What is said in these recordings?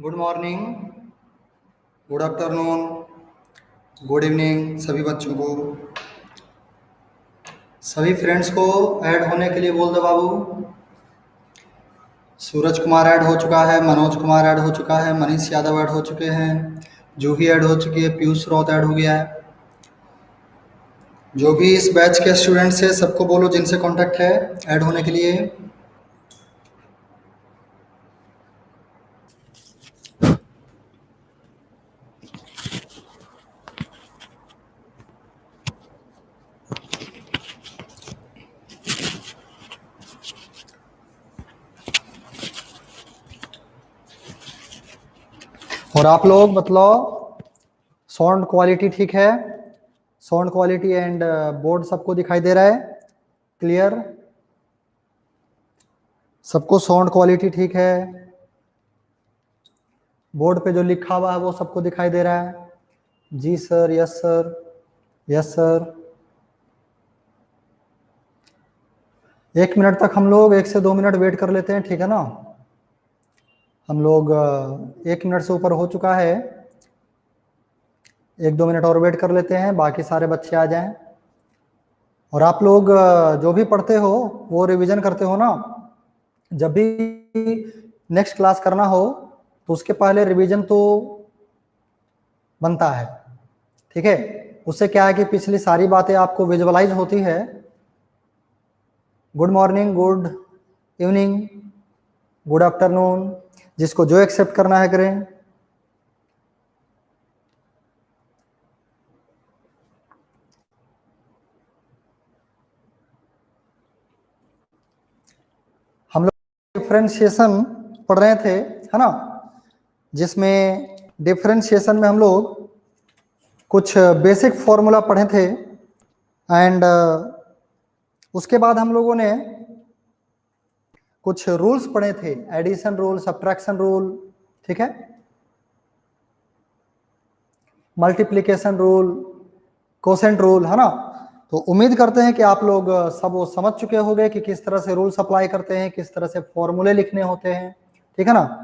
Good morning, good afternoon, good evening सभी बच्चों को। सभी फ्रेंड्स को ऐड होने के लिए बोल दो बाबू। सूरज कुमार ऐड हो चुका है, मनोज कुमार ऐड हो चुका है, मनीष यादव ऐड हो चुके हैं, जूही ऐड हो चुकी है, पीयूष राउत ऐड हो गया है। जो भी इस बैच के स्टूडेंट्स हैं सबको बोलो जिनसे कांटेक्ट है ऐड होने के लिए। और आप लोग बताओ साउंड क्वालिटी ठीक है? साउंड क्वालिटी एंड बोर्ड सबको दिखाई दे रहा है? क्लियर? सबको साउंड क्वालिटी ठीक है? बोर्ड पे जो लिखा हुआ है वो सबको दिखाई दे रहा है? जी sir, yes sir, yes sir. 1 minute तक हम लोग 1 से 2 मिनट वेट कर लेते हैं, ठीक है ना? हम लोग 1 मिनट से ऊपर हो चुका है, 1-2 मिनट और वेट कर लेते हैं, बाकी सारे बच्चे आ जाएं। और आप लोग जो भी पढ़ते हो वो रिवीजन करते हो ना? जब भी नेक्स्ट क्लास करना हो तो उसके पहले रिवीजन तो बनता है, ठीक है? उससे क्या है कि पिछली सारी बातें आपको विजुअलाइज होती है। Good morning, good evening, good afternoon, जिसको जो एक्सेप्ट करना है करें। हम लोग डिफरेंशिएशन पढ़ रहे थे, है ना? जिसमें डिफरेंशिएशन में हम लोग कुछ बेसिक फॉर्मूला पढ़े थे एंड उसके बाद हम लोगों ने कुछ रूल्स पढ़े थे, एडिशन रूल, सब्ट्रैक्शन रूल, ठीक है, मल्टीप्लिकेशन रूल, कोसेंट रूल, है ना? तो उम्मीद करते हैं कि आप लोग सब वो समझ चुके होंगे कि किस तरह से रूल्स अप्लाई करते हैं, किस तरह से फॉर्मूले लिखने होते हैं, ठीक है ना?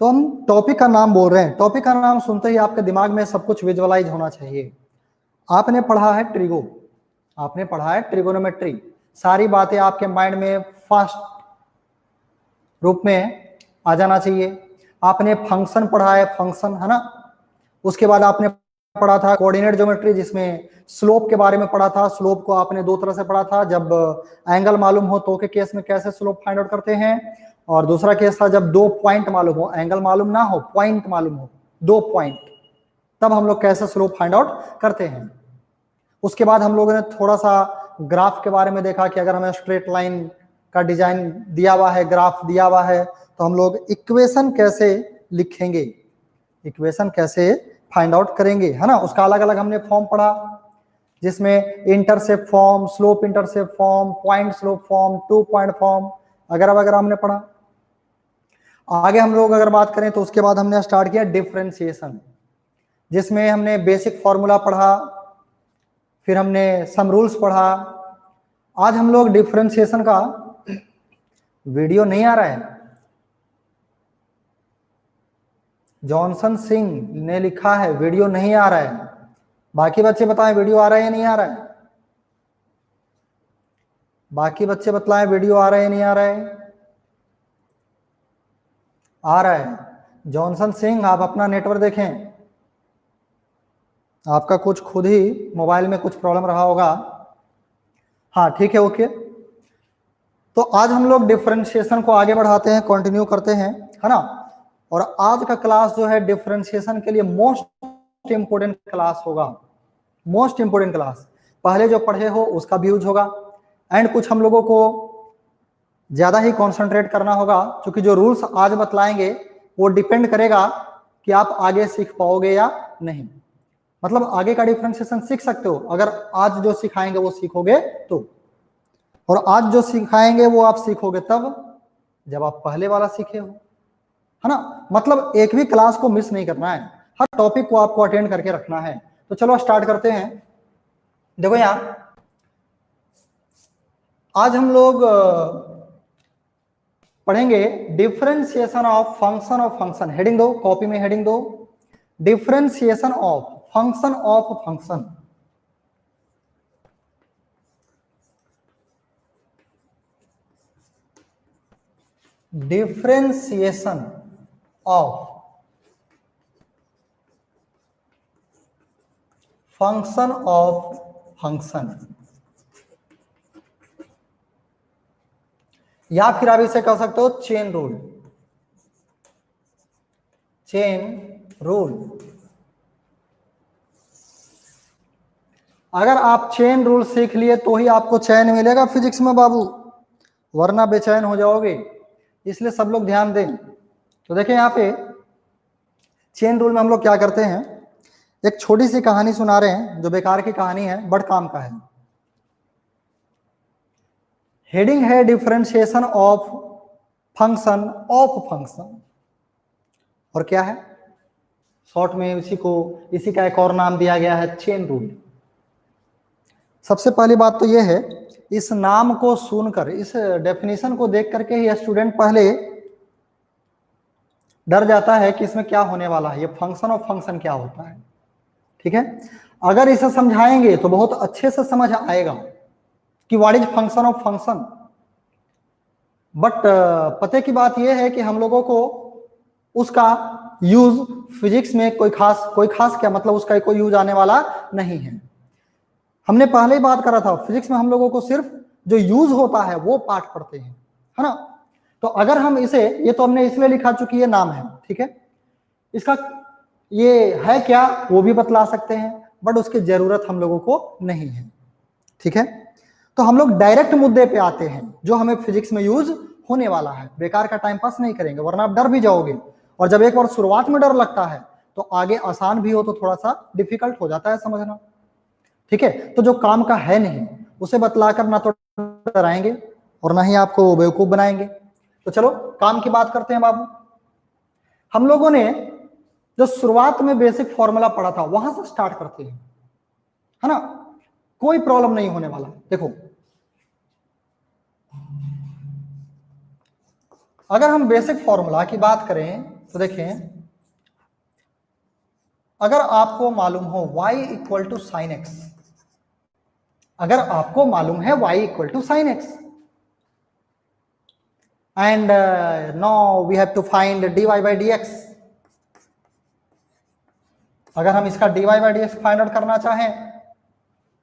तो हम टॉपिक का नाम बोल रहे हैं, टॉपिक का नाम सुनते ही आपके दिमाग में सब कुछ विजुअलाइज होना चाहिए। आपने पढ़ा है ट्रिगो, आपने पढ़ा है ट्रिगोनोमेट्री, सारी बातें आपके माइंड में फास्ट रूप में आ जाना चाहिए। आपने फंक्शन पढ़ा है, फंक्शन, है ना? उसके बाद आपने पढ़ा था कोऑर्डिनेट ज्योमेट्री, जिसमें स्लोप के बारे में पढ़ा था। स्लोप को आपने दो तरह से पढ़ा था, जब एंगल मालूम हो तो के केस में कैसे स्लोप फाइंड आउट करते हैं, और दूसरा केस था जब 2 पॉइंट मालूम हो, एंगल मालूम ना हो, पॉइंट मालूम हो, 2 पॉइंट, तब हम लोग कैसे स्लोप फाइंड आउट करते हैं। उसके बाद हम लोगों ने थोड़ा सा ग्राफ के बारे में देखा कि अगर हमें स्ट्रेट लाइन का डिजाइन दिया हुआ है, ग्राफ दिया हुआ है, तो हम लोग इक्वेशन कैसे लिखेंगे, इक्वेशन कैसे फाइंड आउट करेंगे, है ना? उसका अलग अलग हमने फॉर्म पढ़ा, जिसमें intercept form, slope intercept form, point slope form, 2 point form वगैरह वगैरह हमने पढ़ा। आगे हम लोग अगर बात करें तो उसके बाद हमने स्टार्ट किया डिफरेंशिएशन, जिसमें हमने बेसिक फॉर्मूला पढ़ा, फिर हमने सम रूल्स पढ़ा। आज हम लोग डिफरेंशिएशन का वीडियो नहीं आ रहा है, जॉनसन सिंह ने लिखा है वीडियो नहीं आ रहा है। बाकी बच्चे बताएं वीडियो आ रहा है या नहीं आ रहा है? बाकी बच्चे बतलाएं वीडियो आ रहा है या नहीं आ रहा है? आ रहा है। जॉनसन सिंह आप अपना नेटवर्क देखें, आपका कुछ खुद ही मोबाइल में कुछ प्रॉब्लम रहा होगा। हाँ ठीक है, ओके। तो आज हम लोग डिफरेंशिएशन को आगे बढ़ाते हैं, कंटिन्यू करते हैं, है ना? और आज का क्लास जो है डिफरेंशिएशन के लिए मोस्ट इंपोर्टेंट क्लास होगा, मोस्ट इंपोर्टेंट क्लास। पहले जो पढ़े हो उसका भी यूज होगा एंड कुछ हम लोगों को ज्यादा ही कॉन्सेंट्रेट करना होगा, क्योंकि जो रूल्स आज बतलाएंगे वो डिपेंड करेगा कि आप आगे सीख पाओगे या नहीं। मतलब आगे का डिफरेंशिएशन सीख सकते हो अगर आज जो सिखाएंगे वो सीखोगे तो, और आज जो सिखाएंगे वो आप सीखोगे तब जब आप पहले वाला सीखे हो, है ना? मतलब एक भी क्लास को मिस नहीं करना है, हर टॉपिक को आपको अटेंड करके रखना है। तो चलो स्टार्ट करते हैं। देखो यार, आज हम लोग पढ़ेंगे डिफरेंशिएशन ऑफ फंक्शन। हेडिंग दो, कॉपी में हेडिंग दो, differentiation of function. Differentiation of function, या फिर आप इसे कह सकते हो चेन रूल। अगर आप चेन रूल सीख लिए तो ही आपको चैन मिलेगा फिजिक्स में बाबू, वरना बेचैन हो जाओगे। इसलिए सब लोग ध्यान दें। तो देखिए यहाँ पे चेन रूल में हम लोग क्या करते हैं, एक छोटी सी कहानी सुना रहे हैं जो बेकार की कहानी है, बट काम का है। हेडिंग है डिफरेंशिएशन ऑफ फंक्शन, और क्या है शॉर्ट में इसी का एक और नाम दिया गया है चेन रूल। सबसे पहली बात तो यह है, इस नाम को सुनकर, इस डेफिनेशन को देख करके ही स्टूडेंट पहले डर जाता है कि इसमें क्या होने वाला है, ये फंक्शन ऑफ फंक्शन क्या होता है। ठीक है, अगर इसे समझाएंगे तो बहुत अच्छे से समझ आएगा कि what is function of function. But पते की बात यह है कि हम लोगों को उसका यूज फिजिक्स में कोई खास क्या मतलब, उसका कोई यूज आने वाला नहीं है। हमने पहले ही बात करा था, फिजिक्स में हम लोगों को सिर्फ जो यूज होता है वो पार्ट पढ़ते हैं, है ना। तो अगर हम इसे, ये तो हमने इसलिए लिखा चूंकि ये नाम है, ठीक है, इसका ये है क्या वो भी बतला सकते हैं, बट उसकी जरूरत हम लोगों को नहीं है। ठीक है, तो हम लोग डायरेक्ट मुद्दे पे आते हैं जो हमें फिजिक्स में यूज होने वाला है। बेकार का टाइम पास नहीं करेंगे, वरना आप डर भी जाओगे, और जब एक बार शुरुआत में डर लगता है तो आगे आसान भी हो तो थोड़ा सा डिफिकल्ट हो जाता है समझना। ठीक है, तो जो काम का है नहीं उसे बतलाकर ना तो डराएंगे और ना ही आपको बेवकूफ बनाएंगे। तो चलो काम की बात करते हैं बाबू। हम लोगों ने जो शुरुआत में बेसिक फॉर्मूला पढ़ा था वहां से स्टार्ट करते हैं, है ना, कोई प्रॉब्लम नहीं होने वाला। देखो अगर हम बेसिक फॉर्मूला की बात करें तो देखें, अगर आपको मालूम हो y equal to sine x, अगर आपको मालूम है y equal to sine x, and now we have to find dy by dx। अगर हम इसका dy by dx find out करना चाहें,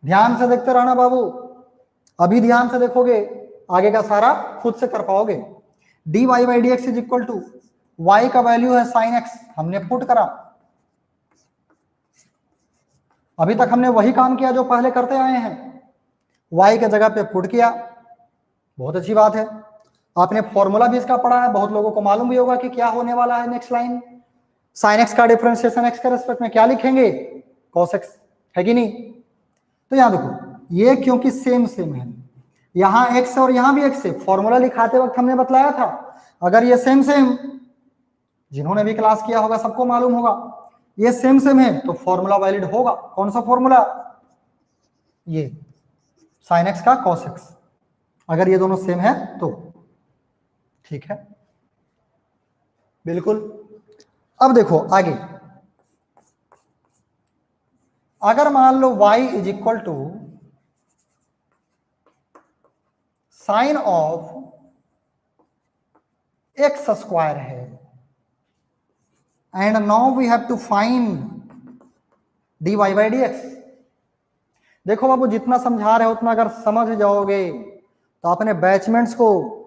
ध्यान से देखते रहना बाबू, अभी ध्यान से देखोगे आगे का सारा खुद से कर पाओगे। dy by dx is equal to y का वैल्यू है साइन एक्स, हमने पुट करा। अभी तक हमने वही काम किया जो पहले करते आए हैं, y के जगह पे पुट किया, बहुत अच्छी बात है। आपने फॉर्मूला भी इसका पढ़ा है, बहुत लोगों को मालूम भी होगा कि क्या होने वाला है। नेक्स्ट लाइन, साइन एक्स का डिफरेंशिएशन एक्स के रेस्पेक्ट में क्या लिखेंगे, कॉस एक्स, है कि नहीं। तो यहां देखो ये क्योंकि सेम है, यहां एक्स और यहां भी एक्स है, फॉर्मूला लिखाते वक्त हमने बतलाया था अगर ये सेम, जिन्होंने भी क्लास किया होगा सबको मालूम होगा, ये सेम है तो फॉर्मूला वैलिड होगा। कौन सा फॉर्मूला, ये साइन एक्स का कॉस एक्स, अगर ये दोनों सेम है तो। ठीक है, बिल्कुल। अब देखो आगे, अगर मान लो y is equal to sine of x square है, and now we have to find dy by dx। देखो बाबू जितना समझा रहे हो उतना अगर समझ जाओगे तो अपने बैचमेंट्स को,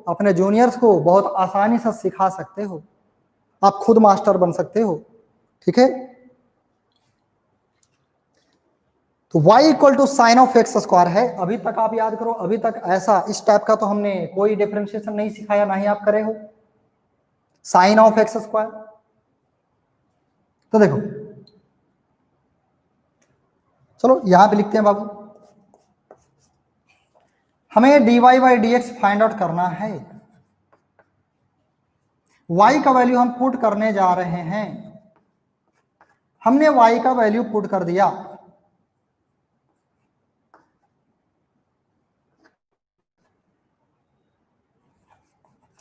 अपने जूनियर्स को बहुत आसानी से सिखा सकते हो, आप खुद मास्टर बन सकते हो। ठीक है, तो y equal to sine of x square है। अभी तक आप याद करो, अभी तक ऐसा इस टाइप का तो हमने कोई डिफरेंशिएशन नहीं सिखाया, ना ही आप करे हो, साइन ऑफ एक्स स्क्वायर। तो देखो चलो यहां पे लिखते हैं बाबू, हमें dy by dx find out करना है। y का वैल्यू हम पुट करने जा रहे हैं, हमने y का वैल्यू पुट कर दिया।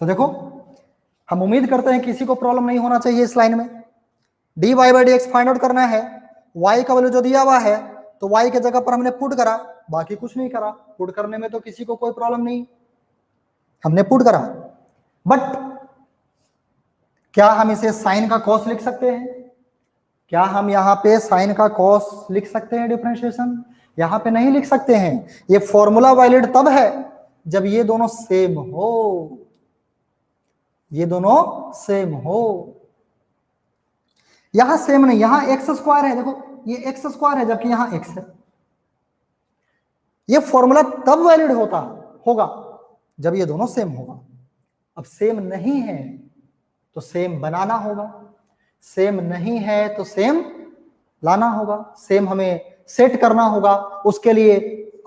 तो देखो हम उम्मीद करते हैं किसी को प्रॉब्लम नहीं होना चाहिए इस लाइन में। dy by dx find out करना है, y का वैल्यू जो दिया हुआ है तो y के जगह पर हमने पुट करा, बाकी कुछ नहीं करा। पुट करने में तो किसी को कोई प्रॉब्लम नहीं, हमने पुट करा। बट क्या हम इसे साइन का कॉस लिख सकते हैं? क्या हम यहाँ पे साइन का कॉस लिख सकते हैं डिफरेंशिएशन? यहाँ पे नहीं लिख सकते हैं। ये फॉर्मूला वैलिड तब है जब ये दोनों सेम हो, ये दोनों सेम हो। यहां सेम नहीं, यहां एक्स स्क्वायर है, देखो ये एक्स स्क्वायर है जबकि यहां एक्स है। ये फॉर्मूला तब वैलिड होगा जब ये दोनों सेम होगा। अब सेम नहीं है तो सेम बनाना होगा, सेम नहीं है तो सेम लाना होगा, सेम हमें सेट करना होगा। उसके लिए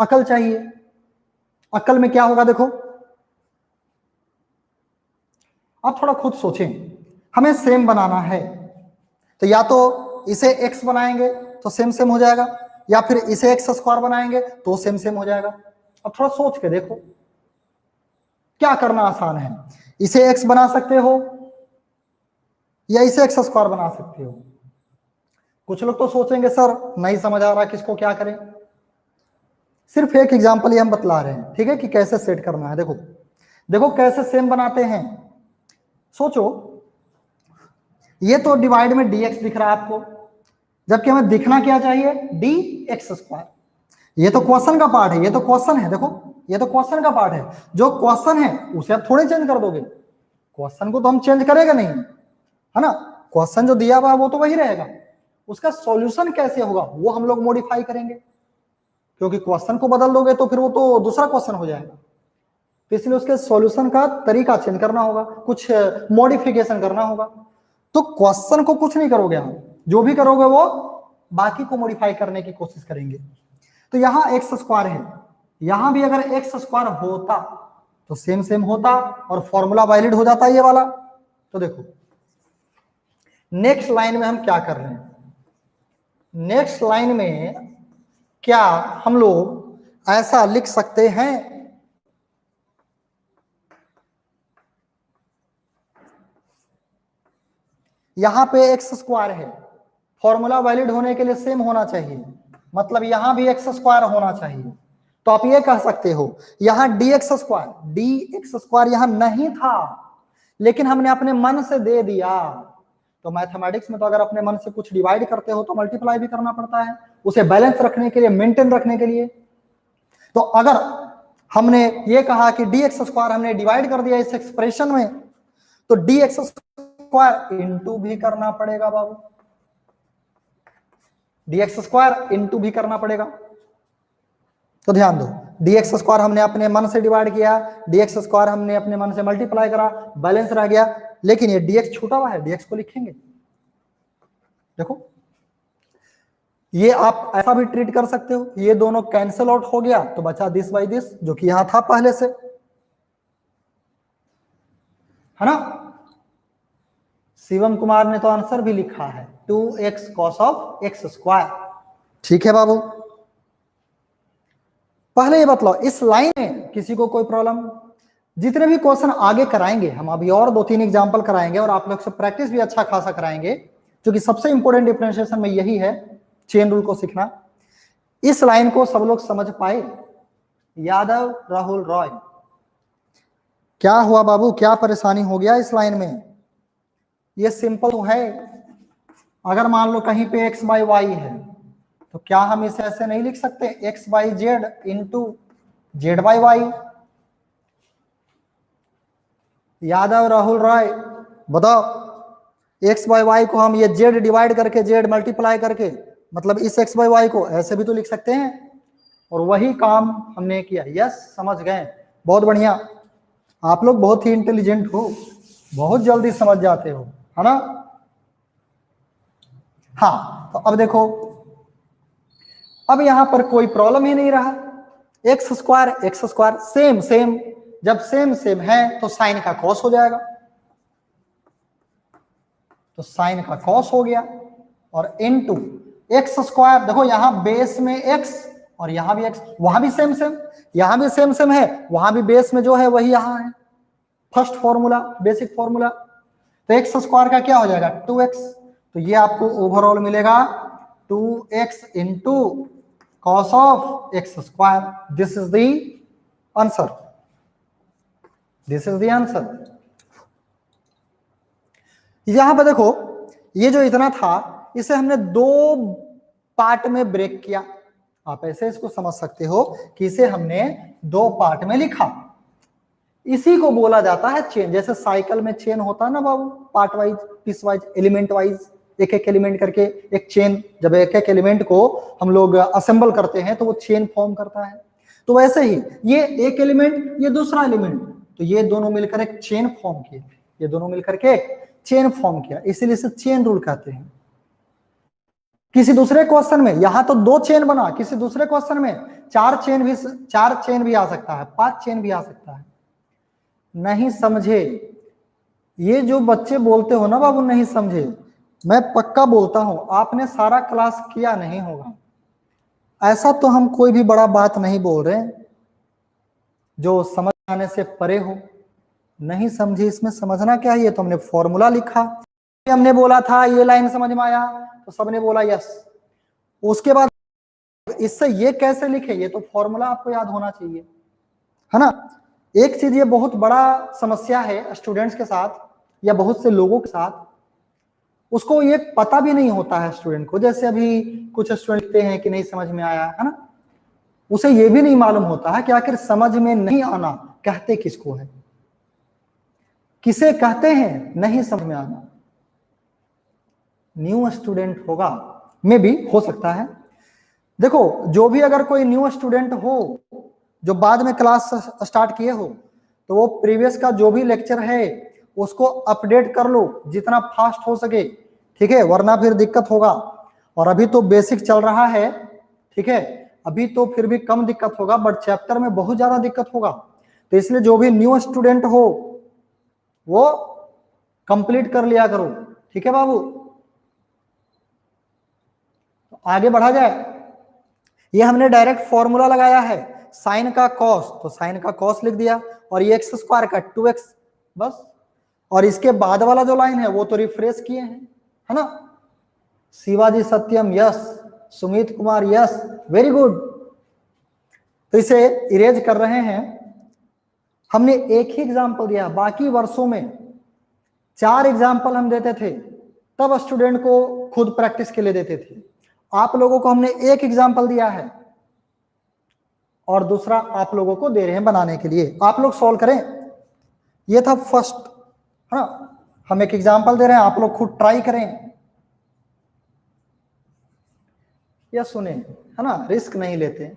अकल चाहिए। अकल में क्या होगा देखो, आप थोड़ा खुद सोचें। हमें सेम बनाना है तो या तो इसे x बनाएंगे तो सेम सेम हो जाएगा, या फिर इसे x स्क्वायर बनाएंगे तो सेम सेम हो जाएगा। अब थोड़ा सोच के देखो क्या करना आसान है। इसे x बना सकते हो या इसे x स्क्वायर बना सकते हो। कुछ लोग तो सोचेंगे सर नहीं समझ आ रहा किसको क्या करें। सिर्फ एक एग्जांपल ही हम बतला रहे हैं, ठीक है, कि कैसे सेट करना है। देखो देखो कैसे सेम बनाते हैं। सोचो, ये तो डिवाइड में dx दिख रहा है आपको, जबकि हमें दिखना क्या चाहिए, dx स्क्वायर। ये तो क्वेश्चन का पार्ट है, ये तो क्वेश्चन है, देखो ये तो क्वेश्चन का पार्ट है। जो क्वेश्चन है उसे आप थोड़े चेंज कर दोगे, क्वेश्चन को तो हम चेंज करेगा नहीं, है ना। क्वेश्चन जो दिया हुआ है वो तो वही रहेगा, उसका सॉल्यूशन कैसे होगा वो हम लोग मॉडिफाई करेंगे, क्योंकि क्वेश्चन को बदल दोगे तो फिर वो तो दूसरा क्वेश्चन हो जाएगा। तो इसलिए उसके सॉल्यूशन का तरीका चेंज करना होगा, कुछ मॉडिफिकेशन करना होगा। तो क्वेश्चन को कुछ नहीं करोगे आप, जो भी करोगे वो बाकी को मॉडिफाई करने की कोशिश करेंगे। तो यहां एक्स स्क्वायर है, यहां भी अगर एक्स स्क्वायर होता तो सेम सेम होता और फॉर्मूला वैलिड हो जाता ये वाला। तो देखो नेक्स्ट लाइन में हम क्या कर रहे हैं, नेक्स्ट लाइन में क्या हम लोग ऐसा लिख सकते हैं, यहां पे एक्स स्क्वायर है, फॉर्मूला वैलिड होने के लिए सेम होना चाहिए, मतलब यहां भी एक्स स्क्वायर होना चाहिए। तो आप ये कह सकते हो यहां dx स्क्वायर यहां नहीं था, लेकिन हमने अपने मन से दे दिया। तो मैथमेटिक्स में तो अगर अपने मन से कुछ डिवाइड करते हो तो मल्टीप्लाई भी करना पड़ता है, उसे बैलेंस रखने के लिए, मेंटेन रखने के लिए। तो अगर हमने ये कहा कि dx स्क्वायर हमने डिवाइड कर दिया इस एक्सप्रेशन में, तो dx स्क्वायर इंटू भी करना पड़ेगा बाबू, dx स्क्वायर इंटू भी करना पड़ेगा। तो ध्यान दो, dx स्क्वायर हमने अपने मन से डिवाइड किया, dx स्क्वायर हमने अपने मन से मल्टीप्लाई करा, बैलेंस रह गया। लेकिन ये dx छूटा हुआ है, dx को लिखेंगे। देखो ये आप ऐसा भी ट्रीट कर सकते हो, ये दोनों कैंसिल आउट हो गया तो बचा दिस बाई दिस, जो कि यहां था पहले से, है ना। शिवम कुमार ने तो आंसर भी लिखा है 2x cos of x square. ठीक है बाबू, पहले ये बतलाओ इस लाइन में किसी को कोई प्रॉब्लम? जितने भी क्वेश्चन आगे कराएंगे हम, अभी और 2-3 एग्जांपल कराएंगे और आप लोग से प्रैक्टिस भी अच्छा खासा कराएंगे, क्योंकि सबसे इंपॉर्टेंट डिफरेंशिएशन में यही है, चेन रूल को सीखना। इस लाइन को सब लोग समझ पाए? यादव राहुल रॉय, क्या हुआ बाबू, क्या परेशानी हो गया इस लाइन में? ये सिंपल तो है। अगर मान लो कहीं पे x बाई वाई है तो क्या हम इसे ऐसे नहीं लिख सकते, x by z into z by y? Yadav Rahul Rai बताओ, x बाई वाई को हम ये z डिवाइड करके, z मल्टीप्लाई करके, मतलब इस x बाई वाई को ऐसे भी तो लिख सकते हैं, और वही काम हमने किया। यस, समझ गए, बहुत बढ़िया, आप लोग बहुत ही इंटेलिजेंट हो, बहुत जल्दी समझ जाते हो, है ना। हाँ, तो अब देखो, अब यहां पर कोई प्रॉब्लम ही नहीं रहा, एक्स स्क्वायर सेम सेम, जब सेम सेम है तो साइन का कॉस हो जाएगा, तो साइन का कॉस हो गया, और इनटू एक्स स्क्वायर, देखो यहां बेस में एक्स और यहां भी एक्स, वहां भी सेम सेम, यहां भी सेम सेम है, वहां भी बेस में जो है वही यहां है, फर्स्ट फॉर्मूला, बेसिक फॉर्मूला। तो एक्स स्क्वायर का क्या हो जाएगा 2x, तो ये आपको ओवरऑल मिलेगा 2x into cos of x square. This is the answer, this is the answer. यहां पर देखो ये जो इतना था इसे हमने दो पार्ट में ब्रेक किया। आप ऐसे इसको समझ सकते हो कि इसे हमने दो पार्ट में लिखा। इसी को बोला जाता है चेन। जैसे साइकिल में चेन होता है ना बाबू, part wise, piece wise, element wise, एक एक एलिमेंट करके एक चेन। जब एक एक एलिमेंट को हम लोग असेंबल करते हैं तो वो चेन फॉर्म करता है। तो वैसे ही ये एक एलिमेंट, ये दूसरा एलिमेंट, तो ये दोनों मिलकर एक चेन फॉर्म किए, ये दोनों मिलकर के एक चेन फॉर्म किया, इसीलिए इसे चेन रूल कहते हैं। किसी दूसरे क्वेश्चन में यहां तो दो चेन बना, किसी दूसरे क्वेश्चन में चार चेन भी आ सकता है, 5 चेन भी आ सकता है। नहीं समझे, ये जो बच्चे बोलते हो ना बाबू नहीं समझे, मैं पक्का बोलता हूं आपने सारा क्लास किया नहीं होगा। ऐसा तो हम कोई भी बड़ा बात नहीं बोल रहे जो समझ आने से परे हो। नहीं समझे इसमें समझना क्या है, ये तो हमने फॉर्मूला लिखा, हमने बोला था ये लाइन समझ में आया तो सबने बोला यस। उसके बाद इससे ये कैसे लिखे, ये तो फॉर्मूला आपको याद होना चाहिए, है ना। एक चीज ये बहुत बड़ा समस्या है स्टूडेंट्स के साथ या बहुत से लोगों के साथ, उसको ये पता भी नहीं होता है स्टूडेंट को। जैसे अभी कुछ स्टूडेंट लिखते हैं कि नहीं समझ में आया, है ना, उसे ये भी नहीं मालूम होता है कि आखिर समझ में नहीं आना कहते किसको है, किसे कहते हैं नहीं समझ में आना। न्यू स्टूडेंट होगा, मे भी हो सकता है। देखो जो भी अगर कोई न्यू स्टूडेंट हो जो बाद में क्लास स्टार्ट किए हो, तो वो प्रीवियस का जो भी लेक्चर है उसको अपडेट कर लो जितना फास्ट हो सके, ठीक है, वरना फिर दिक्कत होगा। और अभी तो बेसिक चल रहा है, ठीक है, अभी तो फिर भी कम दिक्कत होगा, बट चैप्टर में बहुत ज्यादा दिक्कत होगा। तो इसलिए जो भी न्यू स्टूडेंट हो वो कंप्लीट कर लिया करो, ठीक है बाबू। तो आगे बढ़ा जाए। ये हमने डायरेक्ट फॉर्मूला लगाया है, साइन का कॉस, तो साइन का कॉस लिख दिया, और ये एक्स स्क्वायर का 2x, बस। और इसके बाद वाला जो लाइन है वो तो रिफ्रेश किए हैं, है ना। Shivaji Satyam yes, Sumit Kumar yes, very good. तो इसे इरेज कर रहे हैं। हमने एक ही एग्जाम्पल दिया, बाकी वर्षों में 4 एग्जाम्पल हम देते थे, तब स्टूडेंट को खुद प्रैक्टिस के लिए देते थे। आप लोगों को हमने एक एग्जाम्पल दिया है और दूसरा आप लोगों को दे रहे हैं बनाने के लिए, आप लोग सॉल्व करें। ये था फर्स्ट, है ना, हम एक एग्जाम्पल दे रहे हैं, आप लोग खुद ट्राई करें या सुने, है ना, रिस्क नहीं लेते,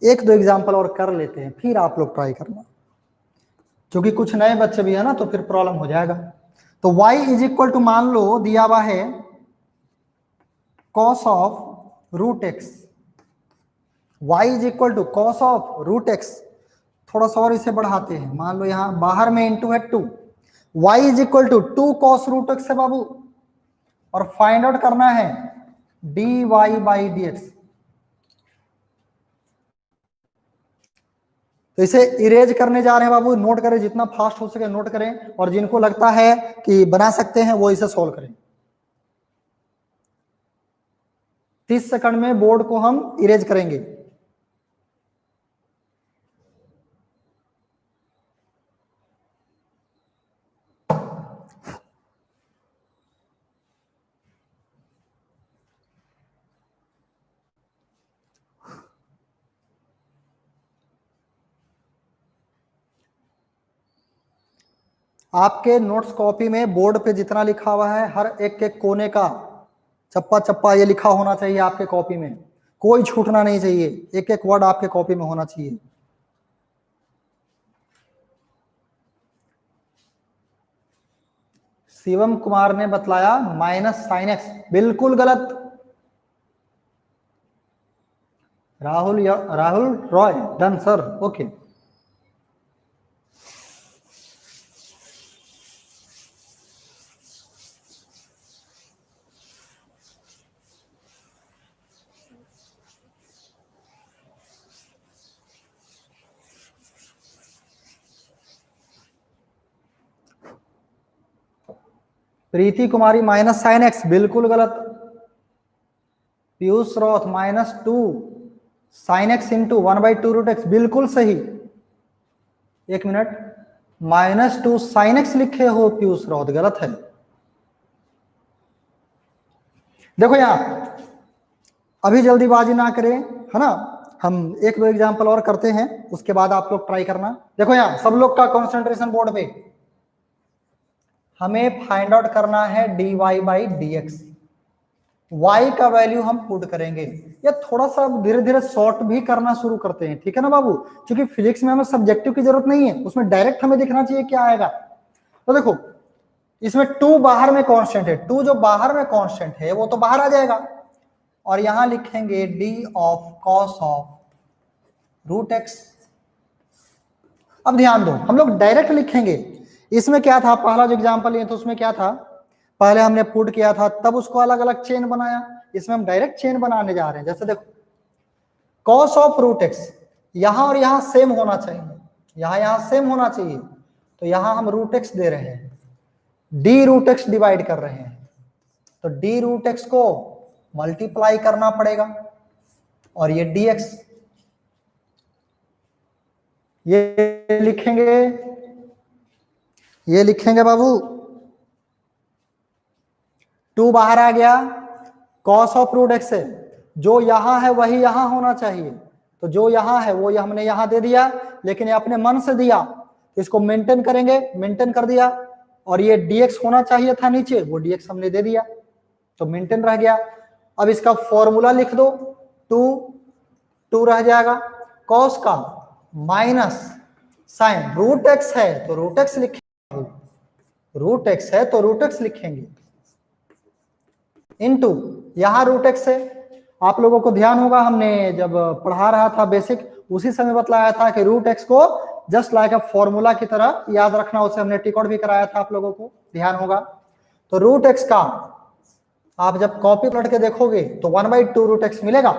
एक दो एग्जाम्पल और कर लेते हैं फिर आप लोग ट्राई करना, क्योंकि कुछ नए बच्चे भी है ना तो फिर प्रॉब्लम हो जाएगा। तो y इज इक्वल टू, मान लो दिया हुआ है cos of root x, y is equal to cos of root x. थोड़ा सा और इसे बढ़ाते हैं, मान लो यहां बाहर में इंटू है 2, y is equal to 2 cos root x है बाबू, और फाइंड आउट करना है dy बाई डी एक्स। तो इसे इरेज करने जा रहे हैं बाबू, नोट करें जितना फास्ट हो सके नोट करें, और जिनको लगता है कि बना सकते हैं वो इसे सोल्व करें। 30 सेकंड में बोर्ड को हम इरेज करेंगे। आपके नोट्स कॉपी में बोर्ड पे जितना लिखा हुआ है हर एक एक कोने का चप्पा चप्पा ये लिखा होना चाहिए आपके कॉपी में, कोई छूटना नहीं चाहिए, एक एक वर्ड आपके कॉपी में होना चाहिए। शिवम कुमार ने बतलाया माइनस साइन एक्स, बिल्कुल गलत। Rahul Roy, done sir, okay. Preeti Kumari minus sine x, बिल्कुल गलत। Piyush Roth -2 sine x into 1/2 root x, बिल्कुल सही। एक मिनट, -2 साइन एक्स लिखे हो पीयूष रॉथ, गलत है। देखो यहां अभी जल्दीबाजी ना करें, है ना, हम एक दो एग्जाम्पल और करते हैं, उसके बाद आप लोग ट्राई करना। देखो यहां सब लोग का कॉन्सेंट्रेशन बोर्ड पे, हमें फाइंड आउट करना है dy by d x. y का वैल्यू हम पुट करेंगे। ये थोड़ा सा धीरे धीरे शॉर्ट भी करना शुरू करते हैं, ठीक है ना बाबू, क्योंकि फिजिक्स में हमें सब्जेक्टिव की जरूरत नहीं है, उसमें डायरेक्ट हमें दिखना चाहिए क्या आएगा। तो देखो इसमें 2 बाहर में कांस्टेंट है, 2 जो बाहर में कांस्टेंट है वो तो बाहर आ जाएगा, और यहां लिखेंगे d of cos of root x. अब ध्यान दो, हम लोग डायरेक्ट लिखेंगे। इसमें क्या था, पहला जो एग्जांपल लिए तो उसमें क्या था, पहले हमने पुट किया था तब उसको अलग अलग चेन बनाया, इसमें हम डायरेक्ट चेन बनाने जा रहे हैं। जैसे देखो कॉस ऑफ रूट एक्स, यहां और यहां सेम होना चाहिए, यहां सेम होना चाहिए, तो यहां हम रूट एक्स दे रहे हैं, डी रूट एक्स डिवाइड कर रहे हैं, तो डी रूट एक्स को मल्टीप्लाई करना पड़ेगा, और ये डी एक्स ये लिखेंगे बाबू। 2 बाहर आ गया, कॉस ऑफ रूट एक्स है, जो यहां है वही यहां होना चाहिए, तो जो यहां है वो हमने यहां दे दिया, लेकिन ये अपने मन से दिया, तो इसको मेंटेन करेंगे, मेंटेन कर दिया, और ये dx होना चाहिए था नीचे, वो dx हमने दे दिया, तो मेंटेन रह गया। अब इसका फॉर्मूला लिख दो, 2 रह जाएगा, कॉस का माइनस साइन, रूट एक्स है तो रूट एक्स लिखेंगे, रूट एक्स है तो रूट एक्स लिखेंगे, इनटू यहां रूट एक्स है। आप लोगों को ध्यान होगा हमने जब पढ़ा रहा था बेसिक, उसी समय बतलाया था कि रूट एक्स को जस्ट लाइक अ फॉर्मूला की तरह याद रखना, उसे हमने टिक आउट भी कराया था, आप लोगों को ध्यान होगा। तो रूट एक्स का आप जब कॉपी पलट के देखोगे तो 1/2 रूट एक्स मिलेगा,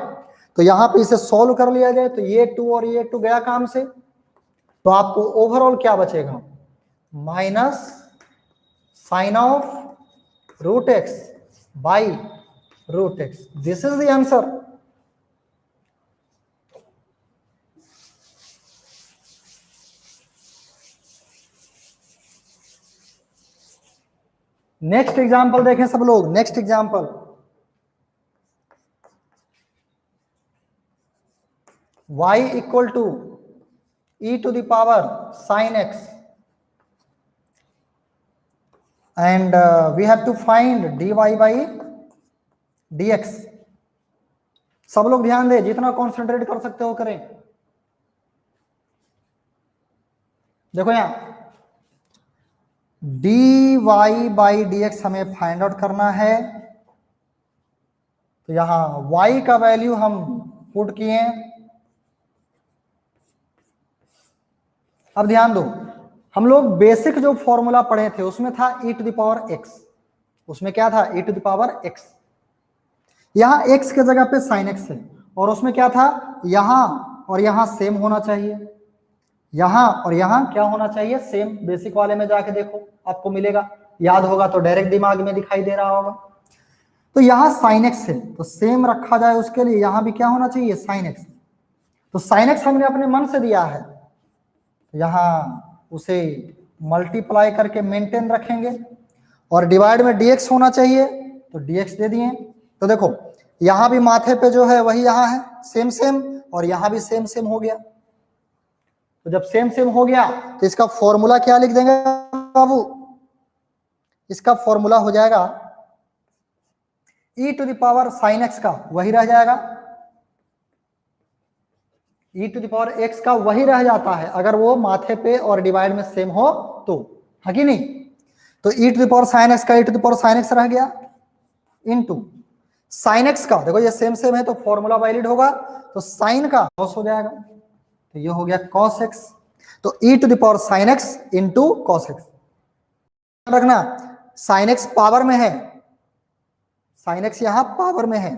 तो यहां पे इसे सॉल्व कर लिया जाए तो ये 2 और ये 2 गया काम से, तो आपको ओवरऑल क्या बचेगा, minus sine of root x by root x. This is the answer. Next example देखें सब लोग, next example, y equal to e to the power sine x and we have to find dy by dx। सब लोग ध्यान दें, जितना concentrate कर सकते हो करें। देखो यहां dy बाई dx हमें फाइंड आउट करना है, तो यहां y का वैल्यू हम पुट किए। अब ध्यान दो, हम लोग बेसिक जो फॉर्मूला पढ़े थे उसमें था e to the power x, उसमें क्या था e to the power x, यहां x के जगह पे साइन x है, और उसमें क्या था, यहां और यहां सेम होना चाहिए, यहां और यहां क्या होना चाहिए, सेम। बेसिक वाले में जाके देखो आपको मिलेगा, याद होगा तो डायरेक्ट दिमाग में दिखाई दे रहा होगा। तो यहां साइन x है तो सेम रखा जाए, उसके लिए यहां भी क्या होना चाहिए, साइन x। तो साइन x हमने अपने मन से दिया है, यहां उसे मल्टीप्लाई करके मेंटेन रखेंगे, और डिवाइड में dx होना चाहिए तो dx दे दिए। तो देखो यहां भी माथे पे जो है वही यहां है, सेम सेम, और यहां भी सेम सेम हो गया। तो जब सेम सेम हो गया तो इसका फॉर्मूला क्या लिख देंगे बाबू, इसका फॉर्मूला हो जाएगा e to the power sine x का वही रह जाएगा, e to the power x का वही रह जाता है अगर वो माथे पे और डिवाइड में सेम हो तो, है कि नहीं। तो e to the power sine x का e to the power sine x रह गया, इनटू साइन एक्स का, देखो ये सेम सेम है तो फॉर्मूला वैलिड होगा, तो साइन का कॉस हो जाएगा, तो ये हो गया कॉस एक्स। तो e to the power sine x into cos x. रखना साइन एक्स पावर में है, साइन एक्स यहां पावर में है,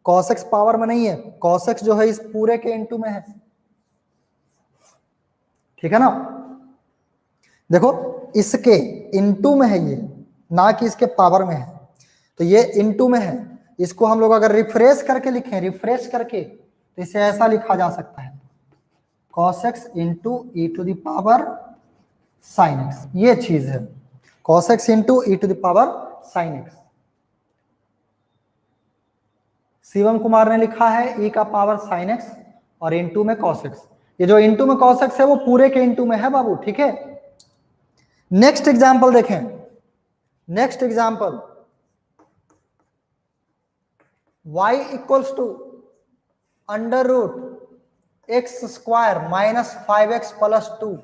कॉस एक्स पावर में नहीं है, कॉस एक्स जो है इस पूरे के इनटू में है, ठीक है ना। देखो इसके इनटू में है ये, ना कि इसके पावर में है। तो ये इनटू में है, इसको हम लोग अगर रिफ्रेश करके लिखें, रिफ्रेश करके, तो इसे ऐसा लिखा जा सकता है cos x into e to the power sine x. ये चीज है cos x into e to the power sine x. Shivam Kumar ने लिखा है e का पावर साइन एक्स और इंटू में cos x। ये जो इंटू में cos x है वो पूरे के इंटू में है बाबू, ठीक है। नेक्स्ट एग्जाम्पल देखें, next example y equals to under root x square minus 5x plus 2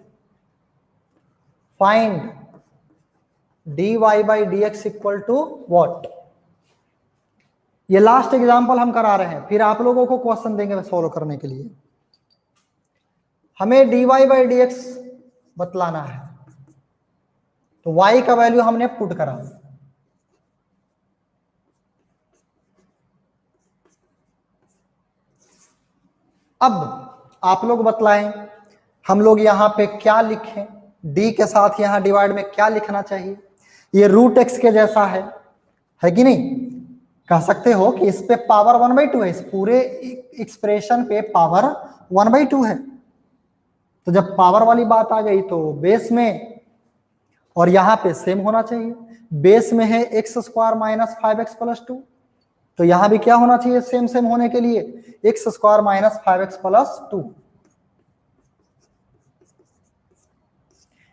find dy by d x equal to what. ये लास्ट एग्जाम्पल हम करा रहे हैं, फिर आप लोगों को क्वेश्चन देंगे सॉल्व करने के लिए। हमें dy बाई डी एक्स बतलाना है, तो y का वैल्यू हमने पुट करा। अब आप लोग बतलाएं हम लोग यहां पे क्या लिखें, d के साथ यहां डिवाइड में क्या लिखना चाहिए। ये रूट एक्स के जैसा है कि नहीं। कह सकते हो कि इस पे पावर 1/2 है, इस पूरे एक्सप्रेशन पे पावर 1/2 है। तो जब पावर वाली बात आ गई तो बेस में और यहां पे सेम होना चाहिए। बेस में है x square minus 5x plus 2, तो यहां भी क्या होना चाहिए सेम सेम होने के लिए, x square minus 5x plus 2।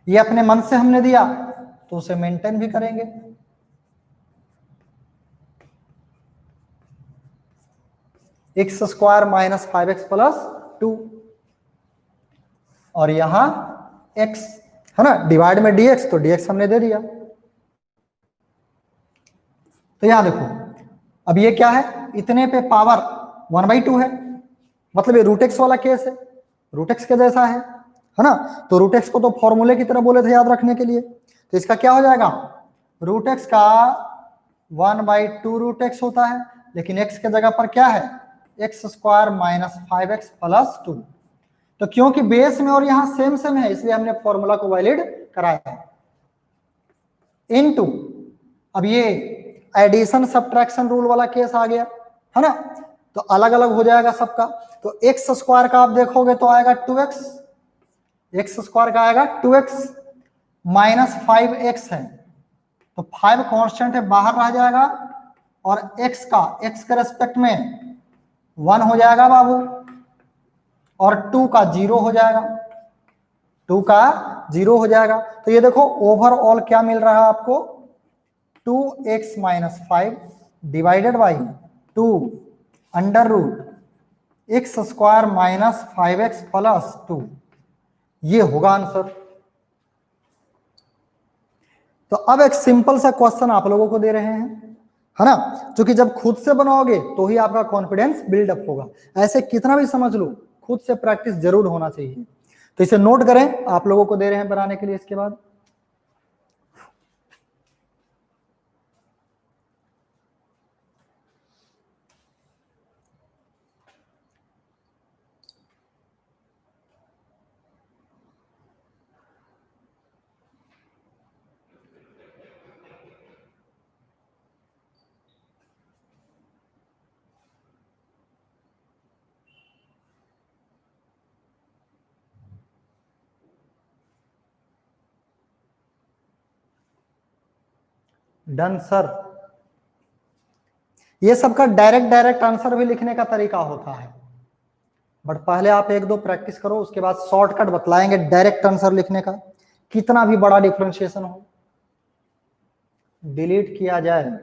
ये अपने मन से हमने दिया तो उसे मेंटेन भी करेंगे। X square minus 5x plus 2 और यहां x है ना, डिवाइड में dx, तो dx हमने दे दिया। तो यहां देखो अब ये क्या है, इतने पे पावर 1/2 है, मतलब ये रूट एक्स वाला केस है, रूट एक्स के जैसा है ना। तो रूट एक्स को तो फॉर्मूले की तरह बोले थे याद रखने के लिए, तो इसका क्या हो जाएगा, रूट एक्स का 1/2 रूट एक्स होता है, लेकिन एक्स के जगह पर क्या है, x square minus 5x plus 2। तो क्योंकि बेस में और यहां सेम सेम है इसलिए हमने फॉर्मूला को वैलिड कराया है। इनटू, अब ये एडिशन सब्ट्रैक्शन रूल वाला केस आ गया है ना, तो अलग अलग हो जाएगा सबका। तो एक्स स्क्वायर का आप देखोगे तो आएगा 2x, एक्स स्क्वायर का आएगा 2x माइनस 5x है, तो 5 कांस्टेंट है बाहर रह जाएगा, और x के रेस्पेक्ट में 1 हो जाएगा बाबू, और 2 का 0 हो जाएगा, 2 का 0 हो जाएगा। तो ये देखो ओवरऑल क्या मिल रहा है आपको, 2x minus 5 divided by 2 under root x square minus 5x plus 2, ये होगा आंसर। तो अब एक सिंपल सा क्वेश्चन आप लोगों को दे रहे हैं, है ना, क्योंकि जब खुद से बनाओगे तो ही आपका कॉन्फिडेंस बिल्डअप होगा। ऐसे कितना भी समझ लो, खुद से प्रैक्टिस जरूर होना चाहिए। तो इसे नोट करें, आप लोगों को दे रहे हैं बनाने के लिए। इसके बाद डन सर। ये सबका डायरेक्ट आंसर भी लिखने का तरीका होता है, बट पहले आप एक दो प्रैक्टिस करो, उसके बाद शॉर्टकट बतलाएंगे डायरेक्ट आंसर लिखने का, कितना भी बड़ा डिफरेंशिएशन हो। डिलीट किया जाए,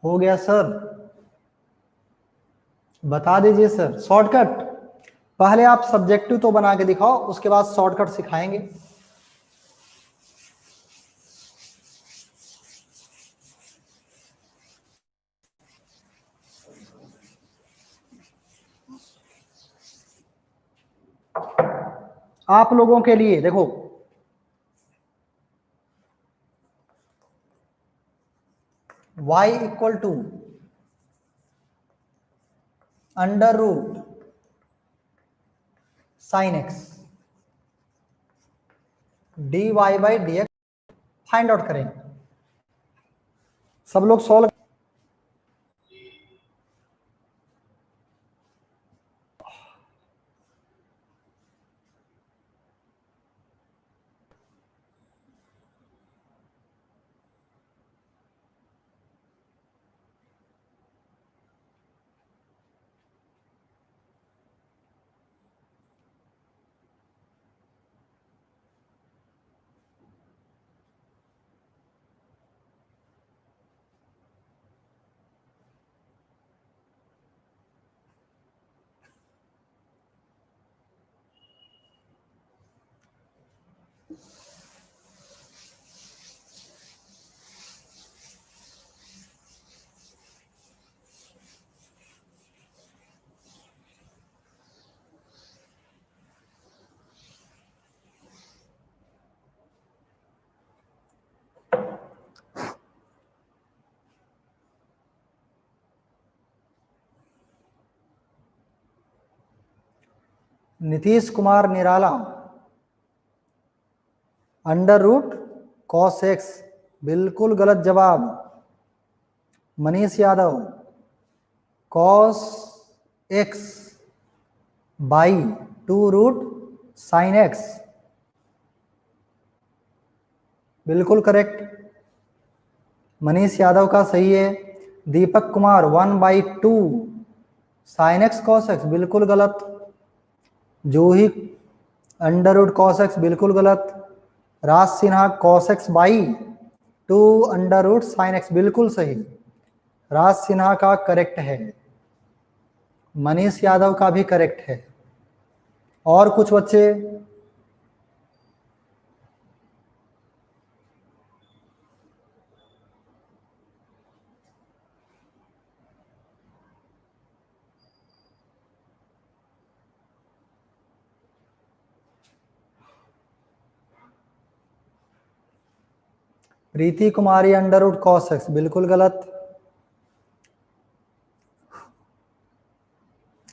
हो गया सर, बता दीजिए सर। शॉर्टकट पहले आप सब्जेक्टिव तो बना के दिखाओ, उसके बाद शॉर्टकट सिखाएंगे। आप लोगों के लिए देखो y equal to under root sine x dy by dx find out करें। सब लोग solve. Nitish Kumar Nirala under root cos x बिल्कुल गलत जवाब। Manish Yadav cos x by 2 root sine x बिल्कुल करेक्ट। मनीष यादव का सही है। Deepak Kumar 1/2 sine x cos x बिल्कुल गलत। Juhi under root cos x बिल्कुल गलत। Raj Sinha cos x by 2 under root sine x बिल्कुल सही। राज सिन्हा का करेक्ट है। मनीष यादव का भी करेक्ट है। और कुछ बच्चे? प्रीति कुमारी अंडर रूट कॉस एक्स बिल्कुल गलत।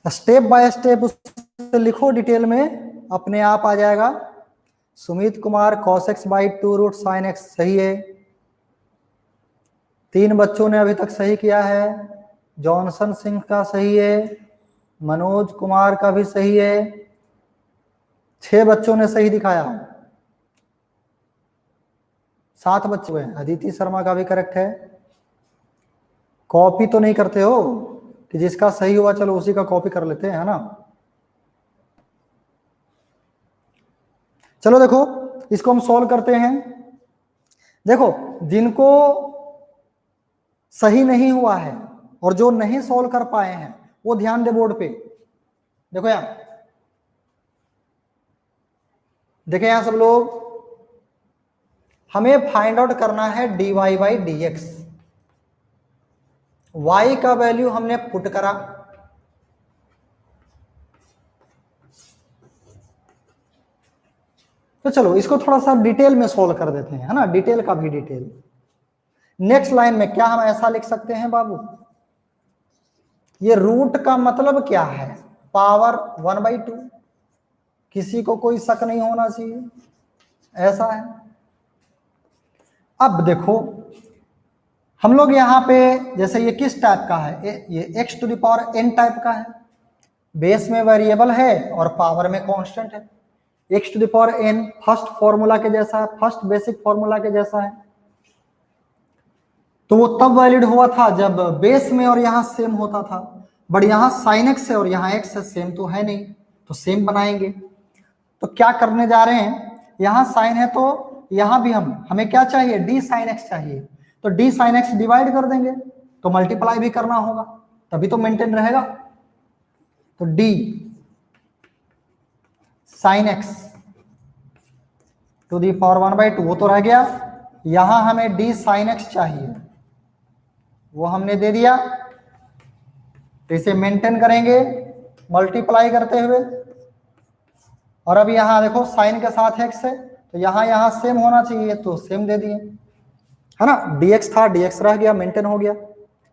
स्टेप बाय स्टेप उसे लिखो डिटेल में, अपने आप आ जाएगा। Sumit Kumar cos x by 2 root sine x सही है। 3 बच्चों ने अभी तक सही किया है। जॉनसन सिंह का सही है। मनोज कुमार का भी सही है। 6 बच्चों ने सही दिखाया। 7 बच्चे हुए। अदिति शर्मा का भी करेक्ट है। कॉपी तो नहीं करते हो कि जिसका सही हुआ चलो उसी का कॉपी कर लेते हैं, है ना? चलो देखो इसको हम सॉल्व करते हैं। देखो जिनको सही नहीं हुआ है और जो नहीं सॉल्व कर पाए हैं वो ध्यान दे बोर्ड पे। देखो यहां, देखे यहां सब लोग, हमें फाइंड आउट करना है dy बाई dx। y का वैल्यू हमने पुट करा, तो चलो इसको थोड़ा सा डिटेल में सोल्व कर देते हैं, है ना? डिटेल का भी डिटेल। नेक्स्ट लाइन में क्या हम ऐसा लिख सकते हैं बाबू, ये रूट का मतलब क्या है? पावर 1/2। किसी को कोई शक नहीं होना चाहिए, ऐसा है। अब देखो हम लोग यहाँ पे जैसे ये किस टाइप का है, ये x to the power n type का है। बेस में वेरिएबल है और पावर में कांस्टेंट है। x to the power n first formula के जैसा है, फर्स्ट बेसिक फॉर्मूला के जैसा है। तो वो तब वैलिड हुआ था जब बेस में और यहाँ सेम होता था, बट यहाँ साइन x है और यहाँ x है, सेम तो है नहीं, तो सेम बनाएंगे। तो क्या करने जा रहे हैं, यहाँ साइन है तो यहाँ भी हमें क्या चाहिए, d साइन x चाहिए। तो d साइन x डिवाइड कर देंगे, तो मल्टीप्लाई भी करना होगा तभी तो मेंटेन रहेगा। तो d sine x to the power 1/2 वो तो रह गया। यहां हमें d साइन x चाहिए, वो हमने दे दिया। तो इसे मेंटेन करेंगे मल्टीप्लाई करते हुए। और अब यहां देखो साइन के साथ x है तो यहां सेम होना चाहिए, तो सेम दे दिए, है ना, dx था, dx रह गया, मेंटेन हो गया।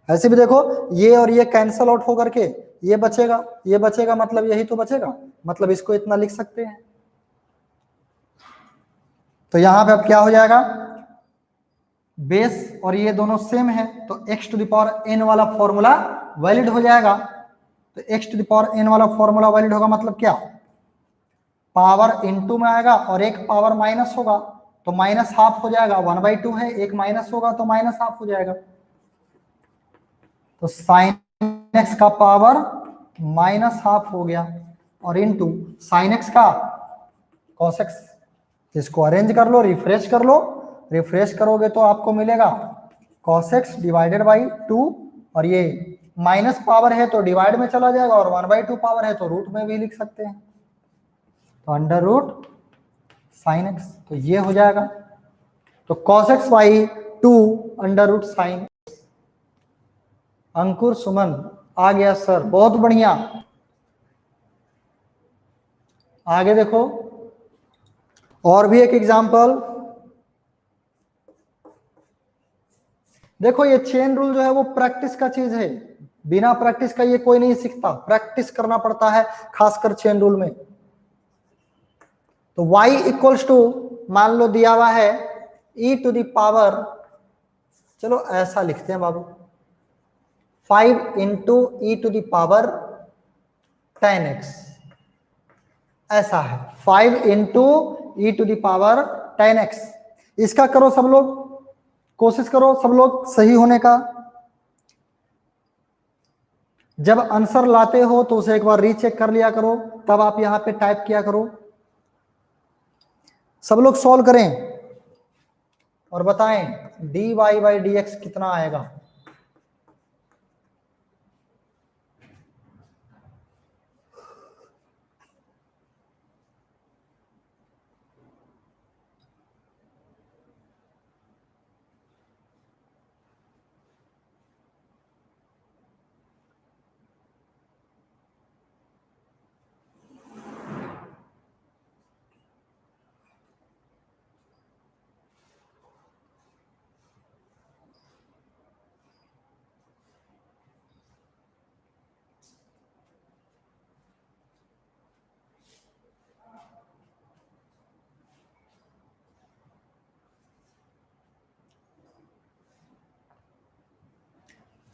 ऐसे भी देखो ये और ये कैंसल आउट होकर के ये बचेगा, ये बचेगा, मतलब यही तो बचेगा, मतलब इसको इतना लिख सकते हैं। तो यहां पे अब क्या हो जाएगा, बेस और ये दोनों सेम है, तो x to the power n वाला फॉर्मूला वैलिड हो जाएगा। तो x to the power n वाला फॉर्मूला वैलिड होगा, मतलब क्या, पावर इनटू में आएगा और एक पावर माइनस होगा, तो माइनस हाफ हो जाएगा, 1/2 है, एक माइनस होगा तो माइनस हाफ हो जाएगा। तो साइन एक्स का पावर माइनस हाफ हो गया और इनटू साइन एक्स का कॉस एक्स। इसको अरेंज कर लो, रिफ्रेश कर लो, रिफ्रेश करोगे तो आपको मिलेगा cos x डिवाइडेड बाई 2, और ये माइनस पावर है तो डिवाइड में चला जाएगा, और 1/2 पावर है तो रूट में भी लिख सकते हैं, तो अंडर रूट साइन एक्स, तो ये हो जाएगा। तो cos x by 2 under root sine. Ankur Suman आ गया सर, बहुत बढ़िया। आगे देखो और भी एक एग्जांपल। देखो ये चेन रूल जो है वो प्रैक्टिस का चीज है, बिना प्रैक्टिस का ये कोई नहीं सीखता, प्रैक्टिस करना पड़ता है खासकर चेन रूल में। तो y इक्वल्स टू, मान लो दिया हुआ है e टू द पावर, चलो ऐसा लिखते हैं बाबू, 5 into e to the power 10x, ऐसा है 5 into e to the power 10x। इसका करो सब लोग, कोशिश करो सब लोग सही होने का। जब आंसर लाते हो तो उसे एक बार रीचेक कर लिया करो, तब आप यहां पे टाइप किया करो। सब लोग सॉल्व करें और बताएं dy बाई dx कितना आएगा।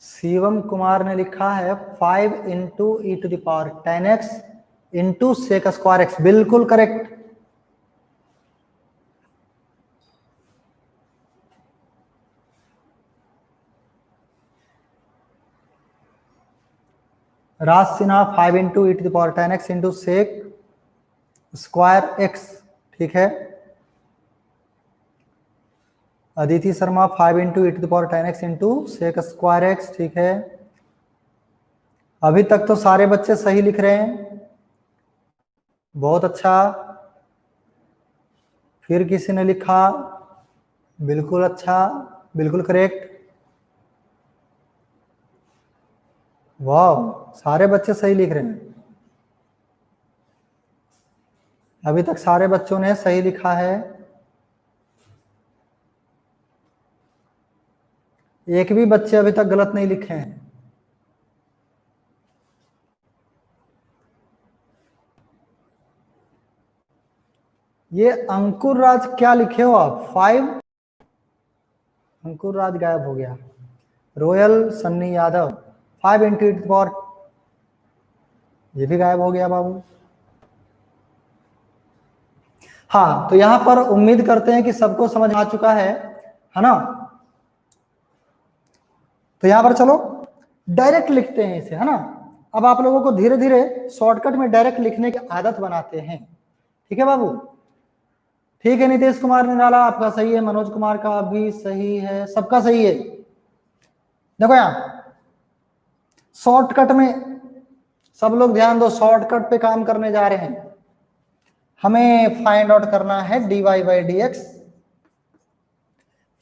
शिवम कुमार ने लिखा है 5 into e to the power 10x into sec square x, बिल्कुल correct. Raj Sinha 5 into e to the power 10x into sec square x, ठीक है। Aditi Sharma 5 into e to the power 10x into sec square x, ठीक है। अभी तक तो सारे बच्चे सही लिख रहे हैं, बहुत अच्छा। फिर किसी ने लिखा बिल्कुल अच्छा, बिल्कुल करेक्ट, वाह सारे बच्चे सही लिख रहे हैं। अभी तक सारे बच्चों ने सही लिखा है, एक भी बच्चे अभी तक गलत नहीं लिखे हैं। ये अंकुर राज क्या लिखे हो आप, 5, अंकुर राज गायब हो गया। Royal Sunny Yadav 5 into e to the power, ये भी गायब हो गया बाबू। हाँ तो यहां पर उम्मीद करते हैं कि सबको समझ आ चुका है ना। तो यहां पर चलो डायरेक्ट लिखते हैं इसे, है ना। अब आप लोगों को धीरे धीरे शॉर्टकट में डायरेक्ट लिखने की आदत बनाते हैं, ठीक है बाबू। ठीक है, नीतीश कुमार निराला आपका सही है, मनोज कुमार का भी सही है, सबका सही है। देखो यहां शॉर्टकट में सब लोग ध्यान दो, शॉर्टकट पे काम करने जा रहे हैं। हमें फाइंड आउट करना है dy बाई dx।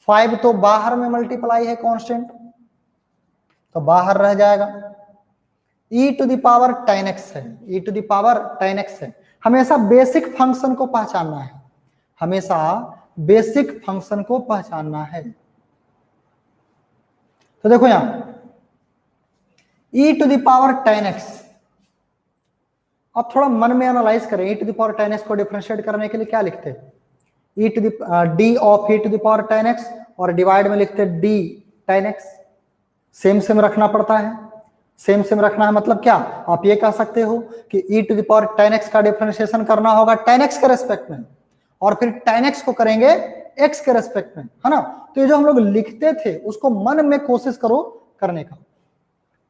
5 तो बाहर में मल्टीप्लाई है कांस्टेंट, तो बाहर रह जाएगा। e to the power 10x है, e to the power 10x है। हमेशा बेसिक फंक्शन को पहचानना है, हमेशा बेसिक फंक्शन को पहचानना है। तो देखो यहां e⁻ 10x, अब थोड़ा मन में एनालाइज करें, e⁻ 10x को डिफरेंशिएट करने के लिए क्या लिखते हैं, d ऑफ e⁻ 10x और डिवाइड में लिखते हैं d 10x। सेम सेम रखना पड़ता है, सेम सेम रखना है मतलब क्या, आप ये कह सकते हो कि e⁻ 10x का डिफरेंशिएशन करना होगा 10x के रेस्पेक्ट में, और फिर 10x को करेंगे x के रेस्पेक्ट में, है ना। तो ये जो हम लोग लिखते थे उसको मन में कोशिश करो करने का,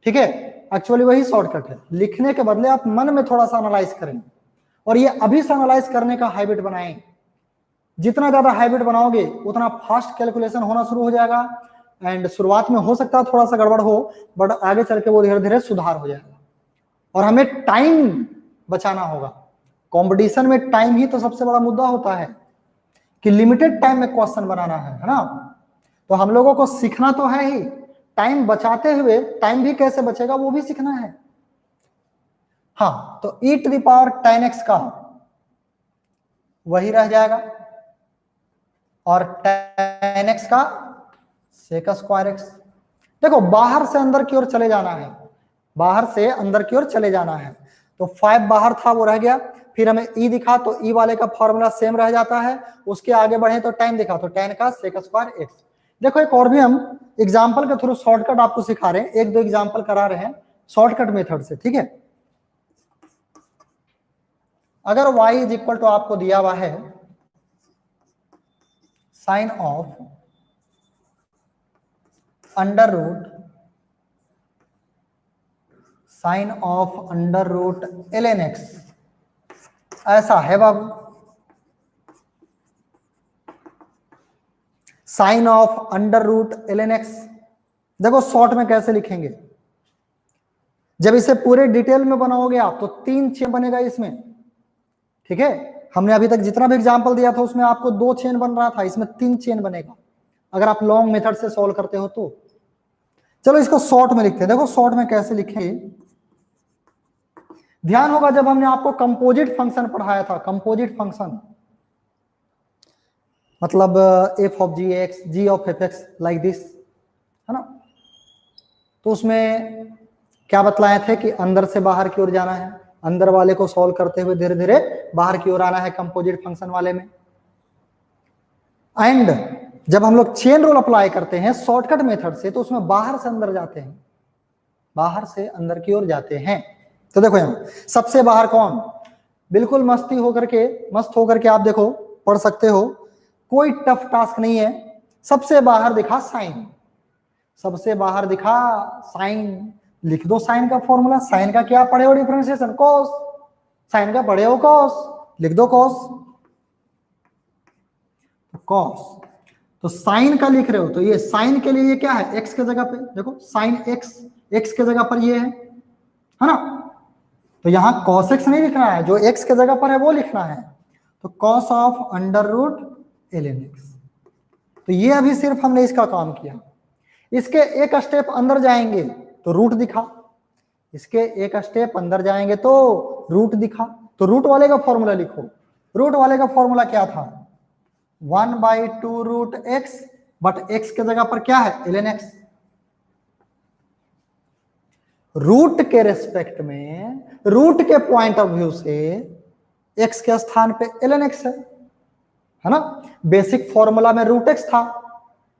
ठीक है। एक्चुअली वही शॉर्टकट है, लिखने के बदले आप मन में थोड़ा सा एनालाइज करें, और ये अभी से एनालाइज करने का हैबिट बनाएं। जितना ज्यादा हैबिट बनाओगे उतना फास्ट कैलकुलेशन होना शुरू हो जाएगा, एंड शुरुआत में हो सकता है थोड़ा सा गड़बड़ हो, बट आगे चल के वो धीरे धीरे सुधार हो जाएगा। और हमें टाइम बचाना होगा, कंपटीशन में टाइम ही तो सबसे बड़ा मुद्दा होता है कि लिमिटेड टाइम में क्वेश्चन बनाना है ना। तो हम लोगों को सीखना तो है ही, टाइम बचाते हुए टाइम भी कैसे बचेगा वो भी सीखना है। हाँ, तो e⁻ 10x का वही रह जाएगा, और 10x का sec स्क्वायर x। देखो बाहर से अंदर की ओर चले जाना है, बाहर से अंदर की ओर चले जाना है, तो 5 बाहर था वो रह गया, फिर हमें e दिखा तो e वाले का फॉर्मूला सेम रह जाता है, उसके आगे बढ़े तो tan दिखा तो tan का sec स्क्वायर x। देखो एक और भी हम एग्जाम्पल के थ्रू शॉर्टकट आपको सिखा रहे हैं, एक दो एग्जाम्पल करा रहे हैं शॉर्टकट मेथड से, ठीक है। अगर y इज इक्वल टू आपको दिया हुआ है sine of under root ln x, ऐसा है बाबू, sine of under root ln x। देखो शॉर्ट में कैसे लिखेंगे, जब इसे पूरे डिटेल में बनाओगे आप तो 3 चेन बनेगा इसमें, ठीक है। हमने अभी तक जितना भी एग्जांपल दिया था उसमें आपको 2 चेन बन रहा था, इसमें 3 चेन बनेगा अगर आप लॉन्ग मेथड से सॉल्व करते हो तो। चलो इसको शॉर्ट में लिखते हैं, देखो शॉर्ट में कैसे लिखेंगे। ध्यान होगा जब हमने आपको कंपोजिट फंक्शन पढ़ाया था, कंपोजिट फंक्शन मतलब f of g x, g of f(x) like this, है ना। तो उसमें क्या बतलाए थे कि अंदर से बाहर की ओर जाना है, अंदर वाले को सॉल्व करते हुए धीरे धीरे बाहर की ओर आना है कंपोजिट फंक्शन वाले में। एंड जब हम लोग चेन रूल अप्लाई करते हैं शॉर्टकट मेथड से तो उसमें बाहर से अंदर जाते हैं, बाहर से अंदर की ओर जाते हैं। तो देखो यहां सबसे बाहर कौन, बिल्कुल मस्त होकर के आप देखो पढ़ सकते हो, कोई टफ टास्क नहीं है। सबसे बाहर दिखा साइन, सबसे बाहर दिखा साइन, लिख दो साइन का फॉर्मूला। साइन का क्या पढ़े हो, डिफरेंशिएशन कॉस, साइन का पढ़े हो कॉस, लिख दो कॉस, कॉस। तो साइन का लिख रहे हो तो ये साइन के लिए ये क्या है, एक्स के जगह पे देखो साइन एक्स, एक्स के जगह पर ये है ना। तो यहां कॉस एक्स नहीं लिखना है, जो एक्स के जगह पर है वो लिखना है। तो cos of under root ln x। तो ये अभी सिर्फ हमने इसका काम किया। इसके एक स्टेप अंदर जाएंगे तो रूट दिखा, इसके एक स्टेप अंदर जाएंगे तो रूट दिखा। तो रूट वाले का फॉर्मूला लिखो, रूट वाले का फॉर्मूला क्या था, 1/2 रूट एक्स, बट एक्स के जगह पर क्या है ln x। रूट के रेस्पेक्ट में, रूट के पॉइंट ऑफ व्यू से x के स्थान पे ln x है ना। बेसिक फॉर्मूला में रूट एक्स था,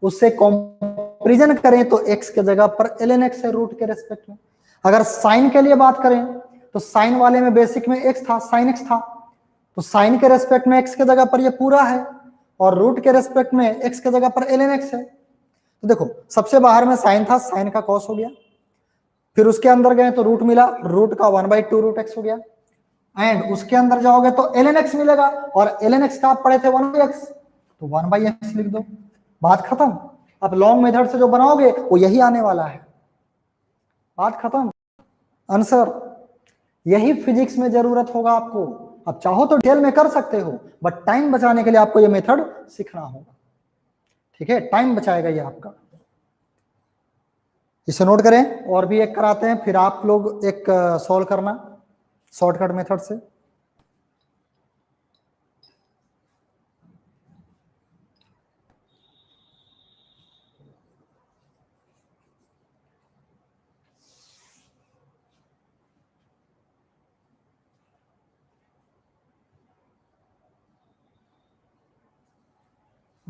उससे कंपैरिजन करें तो x के जगह पर ln x है रूट के रेस्पेक्ट में। अगर साइन के लिए बात करें तो साइन वाले में बेसिक में x था, साइन x था, तो साइन के रेस्पेक्ट में x के जगह पर ये पूरा है, और रूट के रेस्पेक्ट में x के जगह पर ln x है। तो देखो सबसे बाहर में साइन था, साइन का कॉस हो गया, फिर उसके अंदर गए तो रूट मिला, रूट का 1/2 रूट एक्स हो गया, एंड उसके अंदर जाओगे तो ln x मिलेगा, और ln x का आप पढ़े थे 1/x, तो 1/x लिख दो, बात खत्म। अब लॉन्ग मेथड से जो बनाओगे वो यही आने वाला है, बात खत्म, आंसर। यही फिजिक्स में जरूरत होगा आपको। अब चाहो तो डिटेल में कर सकते हो, बट टाइम बचाने के लिए आपको ये मेथड सीखना होगा, ठीक है, टाइम बचाएगा ये आपका। इसे नोट करें, और भी एक कराते हैं फिर आप लोग एक सॉल्व करना शॉर्टकट मेथड से।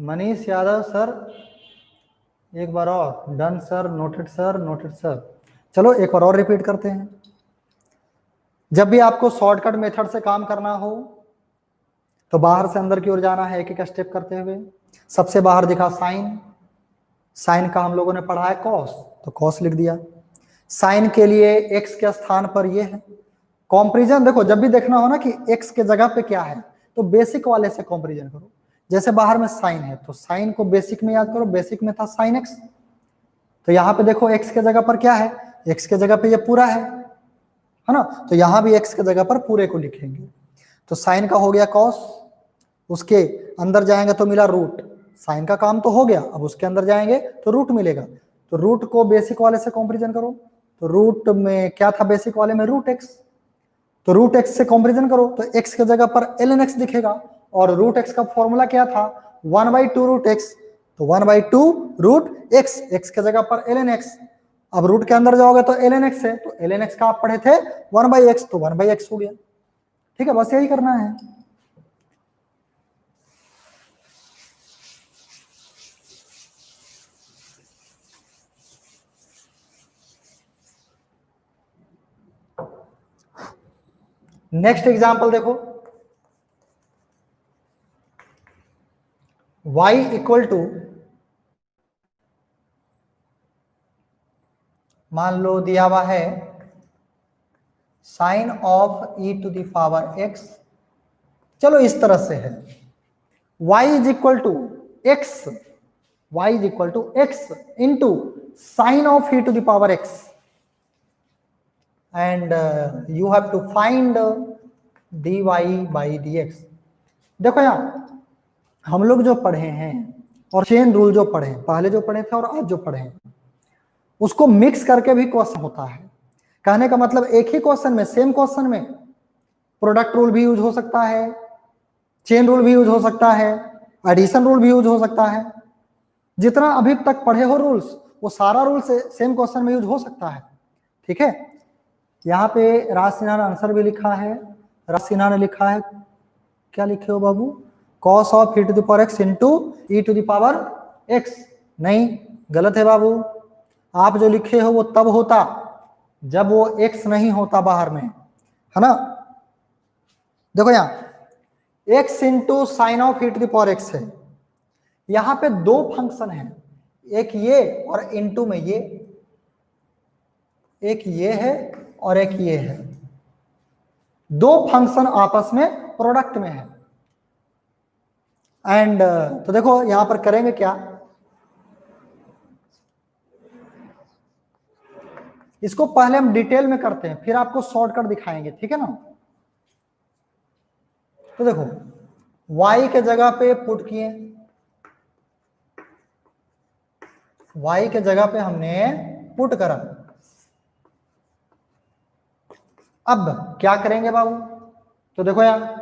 मनीष यादव सर, एक बार और। Done sir, noted sir, noted sir. चलो एक बार और रिपीट करते हैं। जब भी आपको शॉर्टकट मेथड से काम करना हो तो बाहर से अंदर की ओर जाना है, एक एक स्टेप करते हुए। सबसे बाहर दिखा साइन, साइन का हम लोगों ने पढ़ा है कॉस, तो कॉस लिख दिया। साइन के लिए एक्स के स्थान पर ये है। कंपैरिजन देखो, जब भी देखना हो ना कि एक्स के जगह पे क्या है, तो बेसिक वाले से कंपैरिजन करो। जैसे बाहर में साइन है तो साइन को बेसिक में याद करो, बेसिक में था साइन एक्स। तो यहाँ पे देखो एक्स के जगह पर क्या है, एक्स के जगह पे ये पूरा है ना, तो यहाँ भी एक्स के जगह पर पूरे को लिखेंगे। तो साइन का हो गया कॉस, उसके अंदर जाएंगे तो मिला रूट। साइन का काम तो हो गया, अब उसके अंदर जाएंगे तो रूट मिलेगा। तो रूट को बेसिक वाले से कंपैरिजन करो, तो रूट में क्या था बेसिक वाले में, रूट एक्स। तो रूट एक्स से कंपैरिजन करो तो एक्स के जगह पर ln x दिखेगा, और रूट एक्स का फॉर्मूला क्या था, 1/2 रूट एक्स। तो 1/2 रूट एक्स, एक्स के जगह पर ln x। अब रूट के अंदर जाओगे तो ln x है, तो ln x का आप पढ़े थे 1/x, तो 1/x हो गया। ठीक है, बस यही करना है। नेक्स्ट एग्जांपल देखो, y इक्वल टू, मान लो दिया हुआ है sine of e to the power x। चलो इस तरह से है, y is equal to x, y is equal to x into sine of e to the power x, and you have to find dy by dx। देखो यार, हम लोग जो पढ़े हैं और चेन रूल जो पढ़े, पहले जो पढ़े थे और आज जो पढ़े हैं, उसको मिक्स करके भी क्वेश्चन होता है। कहने का मतलब एक ही क्वेश्चन में, सेम क्वेश्चन में प्रोडक्ट रूल भी यूज हो सकता है, चेन रूल भी यूज हो सकता है, एडिशन रूल भी यूज हो सकता है। जितना अभी तक पढ़े हो रूल्स, वो सारा रूल से सेम क्वेश्चन में यूज हो सकता है। ठीक है, यहाँ पे राज सिन्हा ने आंसर भी लिखा है। राज सिन्हा ने लिखा है, क्या लिखे हो बाबू, cos of e to the power x into e to the power x। नहीं, गलत है बाबू। आप जो लिखे हो वो तब होता जब वो x नहीं होता बाहर में, है ना। देखो यहाँ x into sine of e to the power x है। यहाँ पे दो फंक्शन है, एक ये और इंटू में ये, एक ये है और एक ये है। दो फंक्शन आपस में प्रोडक्ट में है। एंड तो देखो यहां पर करेंगे क्या, इसको पहले हम डिटेल में करते हैं, फिर आपको शॉर्टकट दिखाएंगे, ठीक है ना। तो देखो y के जगह पे पुट किए, y के जगह पे हमने पुट करा। अब क्या करेंगे बाबू, तो देखो यार,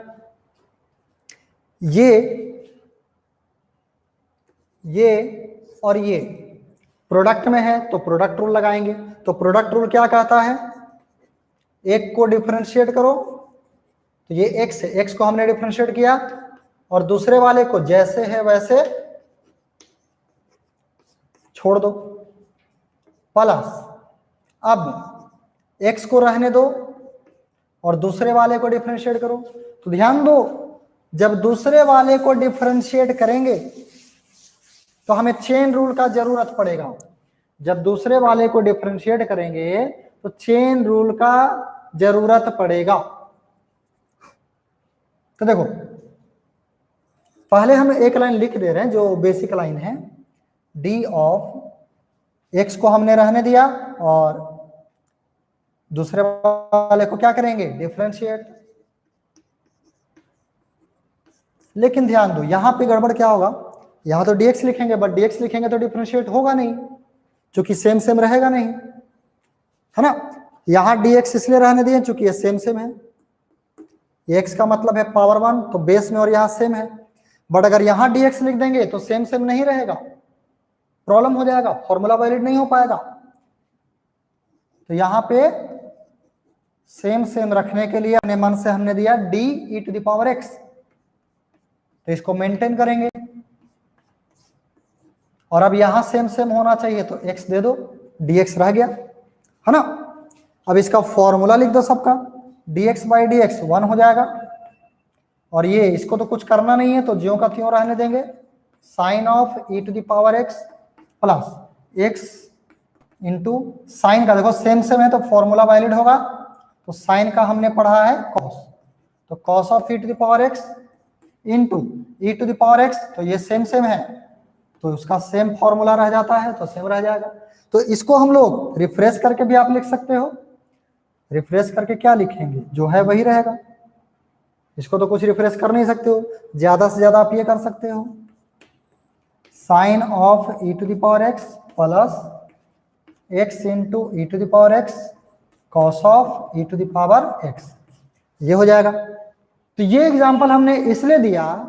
ये और ये प्रोडक्ट में है तो प्रोडक्ट रूल लगाएंगे। तो प्रोडक्ट रूल क्या कहता है, एक को डिफरेंशिएट करो, तो ये x है, x को हमने डिफरेंशिएट किया, और दूसरे वाले को जैसे है वैसे छोड़ दो, प्लस अब x को रहने दो और दूसरे वाले को डिफरेंशिएट करो। तो ध्यान दो, जब दूसरे वाले को डिफरेंशिएट करेंगे तो हमें चेन रूल का जरूरत पड़ेगा। जब दूसरे वाले को डिफरेंशिएट करेंगे तो चेन रूल का जरूरत पड़ेगा। तो देखो पहले हम एक लाइन लिख दे रहे हैं जो बेसिक लाइन है, डी ऑफ एक्स को हमने रहने दिया और दूसरे वाले को क्या करेंगे, डिफरेंशिएट। लेकिन ध्यान दो, यहां पे गड़बड़ क्या होगा, यहां तो dx लिखेंगे, बट dx लिखेंगे तो डिफरेंशिएट होगा नहीं, क्योंकि सेम सेम रहेगा नहीं, है ना। यहां dx इसलिए रहने दिए क्योंकि ये सेम सेम है, x का मतलब है पावर 1, तो बेस में और यहां सेम है। बट अगर यहां dx लिख देंगे तो सेम सेम नहीं रहेगा, प्रॉब्लम हो जाएगा, फॉर्मूला वैलिड नहीं हो पाएगा। तो यहां पे सेम सेम रखने के लिए अपने मन से हमने दिया d e to the power x, तो इसको मेंटेन करेंगे। और अब यहां सेम सेम होना चाहिए तो x दे दो, dx रह गया, है ना। अब इसका फॉर्मूला लिख दो सबका, dx बाई डी एक्स 1 हो जाएगा, और ये इसको तो कुछ करना नहीं है तो ज्यों का त्यों रहने देंगे, sine of e to the power x plus x into sine का, देखो सेम सेम है तो फॉर्मूला वैलिड होगा, तो साइन का हमने पढ़ा है कॉस, तो cos of e to the power x into e to the power x, तो ये सेम सेम है तो उसका सेम फॉर्मूला रह जाता है, तो सेम रह जाएगा। तो इसको हम लोग रिफ्रेश करके भी आप लिख सकते हो, रिफ्रेश करके क्या लिखेंगे, जो है वही रहेगा, इसको तो कुछ रिफ्रेश कर नहीं सकते हो, ज्यादा से ज्यादा आप ये कर सकते हो, sine of e to the power x plus x into e to the power x cos of e to the power x, ये हो जाएगा। तो ये एग्जांपल हमने इसलिए दिया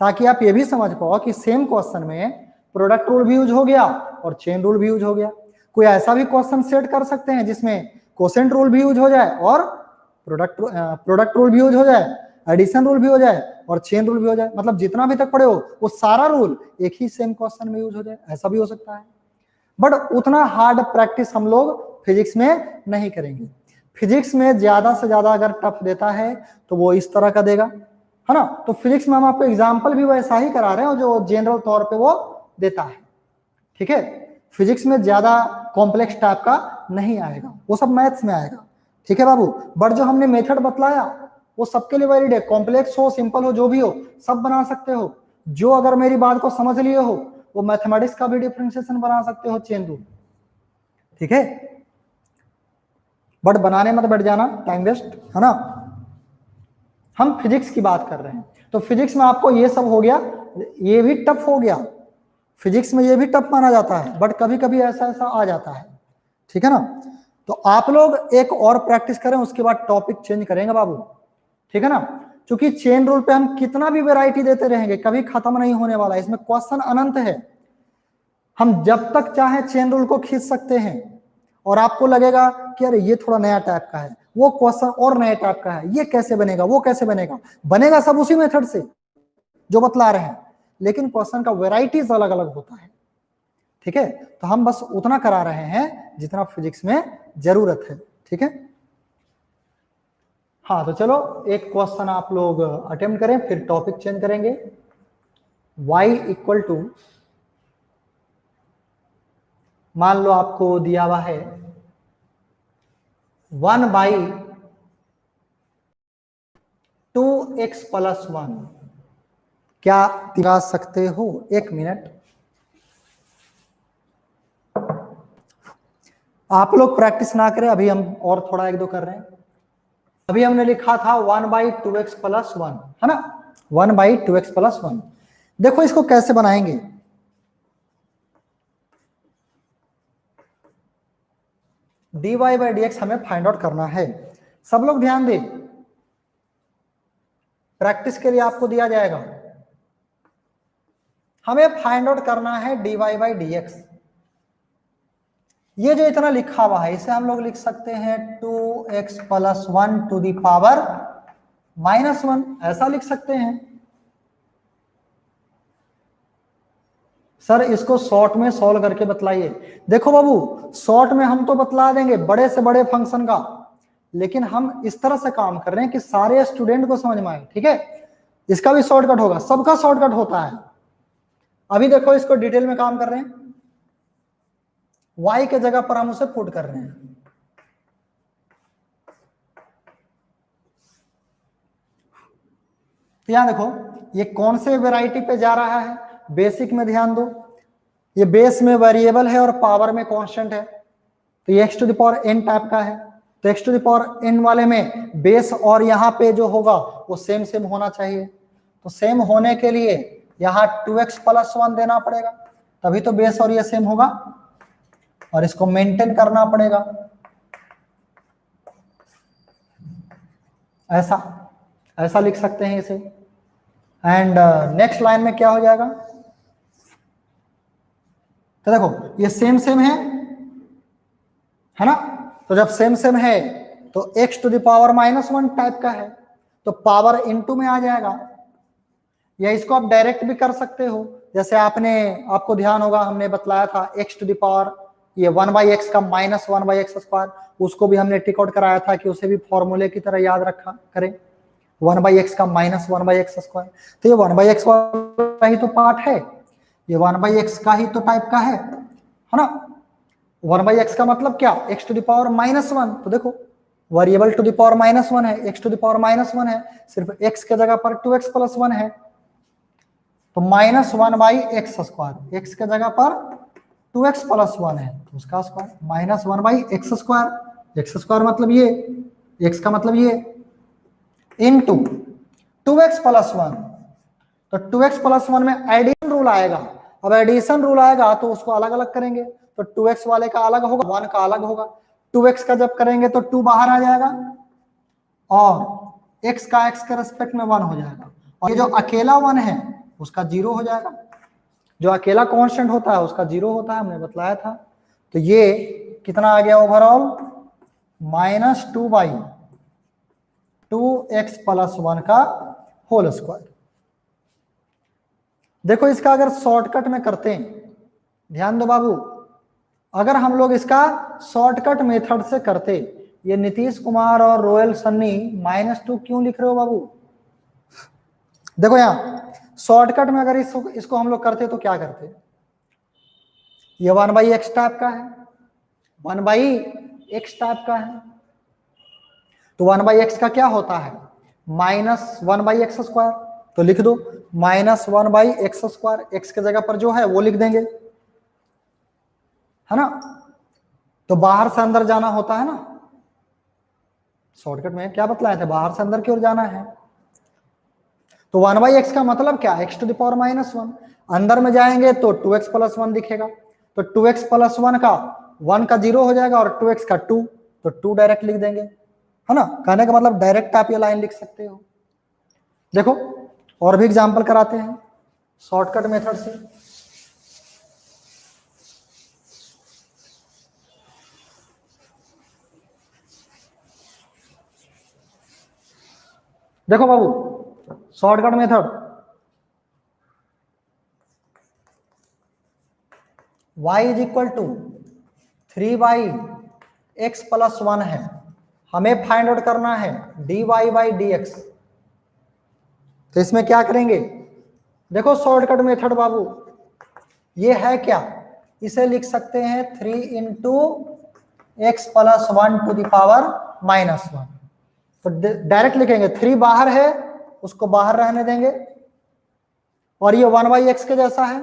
ताकि आप ये भी समझ पाओ कि सेम क्वेश्चन में प्रोडक्ट रूल भी यूज हो गया और चेन रूल भी यूज हो गया। कोई ऐसा भी क्वेश्चन सेट कर सकते हैं जिसमें कोसेंट रूल भी यूज हो जाए और प्रोडक्ट रूल भी यूज हो जाए, एडिशन रूल भी हो जाए और चेन रूल भी हो जाए, मतलब जितना भी तक पढ़े हो वो सारा रूल एक ही सेम क्वेश्चन में यूज हो जाए, ऐसा भी हो सकता है। बट उतना हार्ड प्रैक्टिस हम लोग फिजिक्स में नहीं करेंगे। फिजिक्स में ज्यादा से ज्यादा अगर टफ देता है तो वो इस तरह का देगा, है ना। तो फिजिक्स में हम आपको एग्जाम्पल भी वैसा ही करा रहे हैं जो जनरल तौर पे वो देता है, ठीक है। फिजिक्स में ज्यादा कॉम्प्लेक्स टाइप का नहीं आएगा, वो सब मैथ्स में आएगा, ठीक है बाबू। बट जो हमने मेथड बतलाया वो सबके लिए वैलिड है, कॉम्प्लेक्स हो सिंपल हो जो भी हो सब बना सकते हो। जो अगर मेरी बात को समझ लिए हो वो मैथमेटिक्स का भी डिफरेंशिएशन बना सकते हो, चेन रूल, ठीक है। बट बनाने मत बैठ जाना, टाइम वेस्ट, है ना। हम फिजिक्स की बात कर रहे हैं, तो फिजिक्स में आपको ये सब हो गया, ये भी टफ हो गया, फिजिक्स में ये भी टफ माना जाता है, बट कभी कभी ऐसा ऐसा आ जाता है, ठीक है ना। तो आप लोग एक और प्रैक्टिस करें, उसके बाद टॉपिक चेंज करेंगे बाबू, ठीक है ना। क्योंकि चेन रूल पे हम कितना भी वैरायटी देते रहेंगे कभी खत्म नहीं होने वाला है, इसमें क्वेश्चन अनंत है। हम जब तक चाहे चेन रूल को खींच सकते हैं और आपको लगेगा कि अरे ये थोड़ा नया टाइप का है, वो क्वेश्चन और नया टाइप का है, ये कैसे बनेगा वो कैसे बनेगा, बनेगा सब उसी मेथड से जो बतला रहे हैं, लेकिन क्वेश्चन का वेराइटीज अलग अलग होता है, ठीक है। तो हम बस उतना करा रहे हैं जितना फिजिक्स में जरूरत है, ठीक है। हाँ तो चलो एक क्वेश्चन आप लोग अटेम्प्ट करें, फिर टॉपिक चेंज करेंगे। y इक्वल टू, मान लो आपको दिया हुआ है 1/2x प्लस 1, क्या दिखा सकते हो? एक मिनट, आप लोग प्रैक्टिस ना करें, अभी हम और थोड़ा एक दो कर रहे हैं। अभी हमने लिखा था 1/2x प्लस 1, है ना, 1/2x प्लस 1। देखो इसको कैसे बनाएंगे, dy बाई dx हमें फाइंड आउट करना है। सब लोग ध्यान दें, प्रैक्टिस के लिए आपको दिया जाएगा, हमें फाइंड आउट करना है dy बाई dx। ये जो इतना लिखा हुआ है इसे हम लोग लिख सकते हैं 2x plus 1 to the power -1, ऐसा लिख सकते हैं। सर इसको शॉर्ट में सॉल्व करके बतलाइए। देखो बाबू, शॉर्ट में हम तो बतला देंगे बड़े से बड़े फंक्शन का, लेकिन हम इस तरह से काम कर रहे हैं कि सारे स्टूडेंट को समझ में आए, ठीक है। इसका भी शॉर्टकट होगा, सबका शॉर्टकट होता है। अभी देखो इसको डिटेल में काम कर रहे हैं, y के जगह पर हम उसे पुट कर रहे हैं। तो यहां देखो ये कौन से वैरायटी पे जा रहा है, बेसिक में ध्यान दो, ये बेस में वेरिएबल है और पावर में कांस्टेंट है, तो ये x to the power n type का है। तो x to the power n वाले में बेस और यहाँ पे जो होगा वो सेम सेम होना चाहिए, तो सेम होने के लिए यहाँ 2x प्लस 1 देना पड़ेगा, तभी तो बेस और ये सेम होगा, और इसको मेंटेन करना पड़ेगा ऐसा, ऐसा लिख सकते हैं इसे। एंड नेक्स्ट लाइन में क्या हो जाएगा, तो देखो ये सेम सेम है ना, तो जब सेम सेम है तो x to the power -1 type का है, तो पावर इनटू में आ जाएगा, या इसको आप डायरेक्ट भी कर सकते हो, जैसे आपको ध्यान होगा हमने बतलाया था x टू द पावर ये 1/x का -1/x², उसको भी हमने टिक आउट कराया था कि उसे भी फॉर्मूले की तरह याद रखा करें, 1/x का -1/x²। तो ये 1/x वाला ही तो पार्ट है, ये 1/x का ही तो टाइप का है ना। 1/x का मतलब क्या, x टू द पावर -1। तो देखो वेरिएबल टू द पावर -1 है, x टू द पावर -1 है, सिर्फ x के जगह पर 2x + 1 है, तो -1/x², x के जगह पर 2x + 1 है तो उसका स्क्वायर -1/x², x² मतलब ये, x का मतलब ये, इनटू 2x + 1। तो 2x + 1 में एडिशन रूल आएगा, अब एडिशन रूल आएगा तो उसको अलग अलग करेंगे, तो 2x वाले का अलग होगा, 1 का अलग होगा। 2x का जब करेंगे तो 2 बाहर आ जाएगा और x का x के रेस्पेक्ट में 1 हो जाएगा, और ये जो अकेला 1 है उसका 0 हो जाएगा, जो अकेला कांस्टेंट होता है उसका 0 होता है, हमने बतलाया था। तो ये कितना आ गया ओवरऑल, -2/2x + 1 का होल स्क्वायर। देखो इसका अगर शॉर्टकट में करते हैं, ध्यान दो बाबू, अगर हम लोग इसका शॉर्टकट मेथड से करते, ये नीतीश कुमार और रोयल सन्नी -2 क्यों लिख रहे हो बाबू, देखो यहां शॉर्टकट में अगर इसको हम लोग करते तो क्या करते, ये 1/x टाइप का है, 1/x टाइप का है, तो 1/x का क्या होता है -1/x², तो लिख दो -1/x², x के जगह पर जो है वो लिख देंगे, है ना। तो बाहर से अंदर जाना होता है ना, शॉर्टकट में क्या बतलाए थे, बाहर से अंदर की ओर जाना है। तो 1/x का मतलब क्या, x टू द पावर -1, अंदर में जाएंगे तो 2x + 1 दिखेगा, तो 2x + 1 का 1 का 0 हो जाएगा और 2x का 2, तो 2 डायरेक्ट लिख देंगे, है ना। कहने का मतलब डायरेक्ट आप ये लाइन लिख सकते हो। देखो और भी एग्जांपल कराते हैं शॉर्टकट मेथड से। देखो बाबू शॉर्टकट मेथड, y = 3/x + 1 है, हमें फाइंड आउट करना है dy/dx। तो इसमें क्या करेंगे, देखो शॉर्टकट मेथड बाबू ये है क्या, इसे लिख सकते हैं 3 × x + 1 टू द पावर -1। तो डायरेक्ट लिखेंगे, 3 बाहर है उसको बाहर रहने देंगे, और ये 1/x के जैसा है,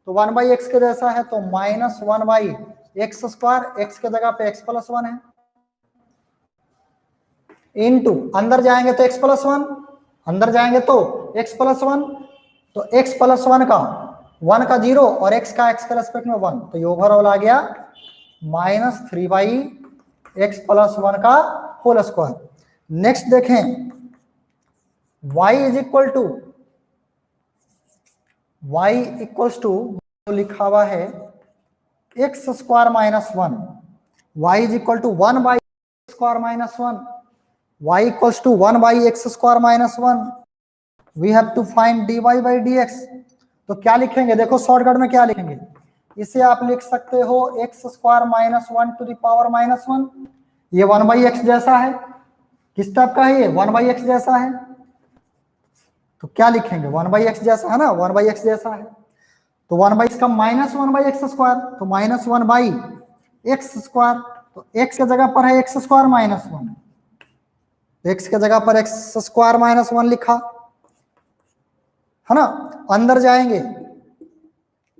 तो 1/x के जैसा है तो -1/x², x के जगह पे x + 1 है, इनटू अंदर जाएंगे तो x + 1, अंदर जाएंगे तो x + 1, तो x + 1 का 1 का 0 और x का x के रेस्पेक्ट में 1, तो ये ओवरऑल आ गया -3/x + 1 का होल स्क्वायर। नेक्स्ट देखें y इक्वल्स टू लिखा हुआ है x² - 1, y = 1/x²-1, y equals to 1/x² - 1, we have to find dy/dx। तो क्या लिखेंगे, देखो शॉर्टकट में क्या लिखेंगे, इसे आप लिख सकते हो x² - 1 टू द पावर -1, ये 1/x जैसा है, किस टाइप का है ये 1/x जैसा है, तो क्या लिखेंगे 1/x जैसा है ना, 1/x जैसा है, तो 1/x का -1/x², तो -1/x², तो x के जगह पर है x² - 1, x के जगह पर x² - 1 लिखा, है ना। अंदर जाएंगे,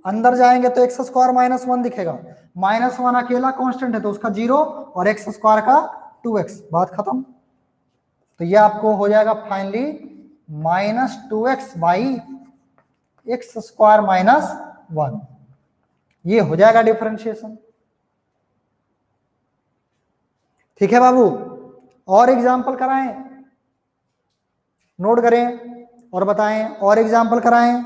अंदर जाएंगे तो x² - 1 दिखेगा, -1 अकेला कांस्टेंट है तो उसका 0 और x² का 2x, बात खत्म। तो ये आपको हो जाएगा फाइनली -2x/x² - 1, ये हो जाएगा डिफरेंशिएशन। ठीक है बाबू, और एग्जाम्पल कराएं, नोट करें और बताएं, और एग्जाम्पल कराएं।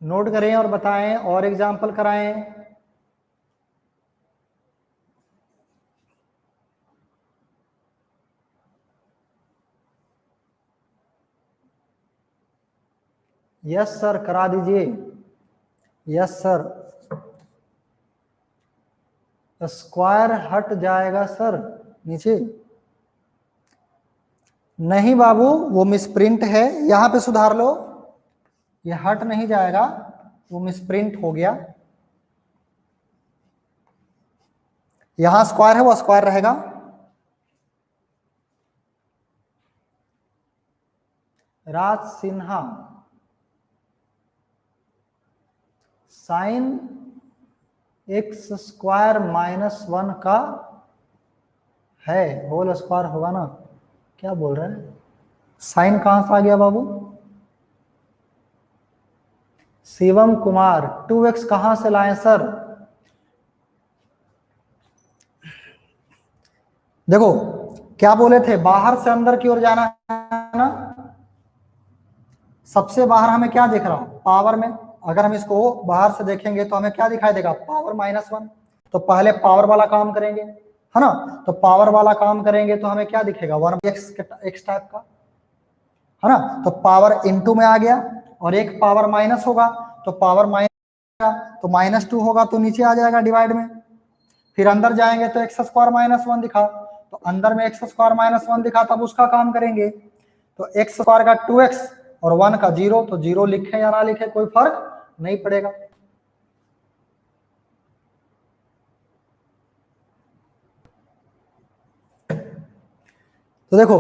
नोट करें और बताएं और एग्जाम्पल कराएं। यस सर, करा दीजिए। Yes sir. स्क्वायर हट जाएगा सर नीचे? नहीं बाबू, वो मिसप्रिंट है, यहां पे सुधार लो। ये हट नहीं जाएगा, वो मिसप्रिंट हो गया। यहां स्क्वायर है, वो स्क्वायर रहेगा। राज सिन्हा, साइन एक्स स्क्वायर -1 का है होल स्क्वायर होगा ना? क्या बोल रहे हैं? साइन कहां से आ गया बाबू? शिवम कुमार, 2x कहां से लाएं सर? देखो क्या बोले थे, बाहर से अंदर की ओर जाना है ना। सबसे बाहर हमें क्या दिख रहा, पावर में। अगर हम इसको बाहर से देखेंगे तो हमें क्या दिखाई देगा, पावर -1। तो पहले पावर वाला काम करेंगे, है ना। तो पावर वाला काम करेंगे तो हमें क्या दिखेगा, 1x टाइप का, है ना। तो पावर इनटू में आ गया, और एक पावर माइनस होगा, तो पावर माइनस, तो -2 होगा तो नीचे आ जाएगा डिवाइड में। फिर अंदर जाएंगे तो x स्क्वायर -1 दिखा, तो अंदर में x स्क्वायर -1 दिखा, तब उसका काम करेंगे। तो x स्क्वायर का 2x और 1 का 0, तो 0 लिखे या ना लिखे कोई फर्क नहीं पड़ेगा। तो देखो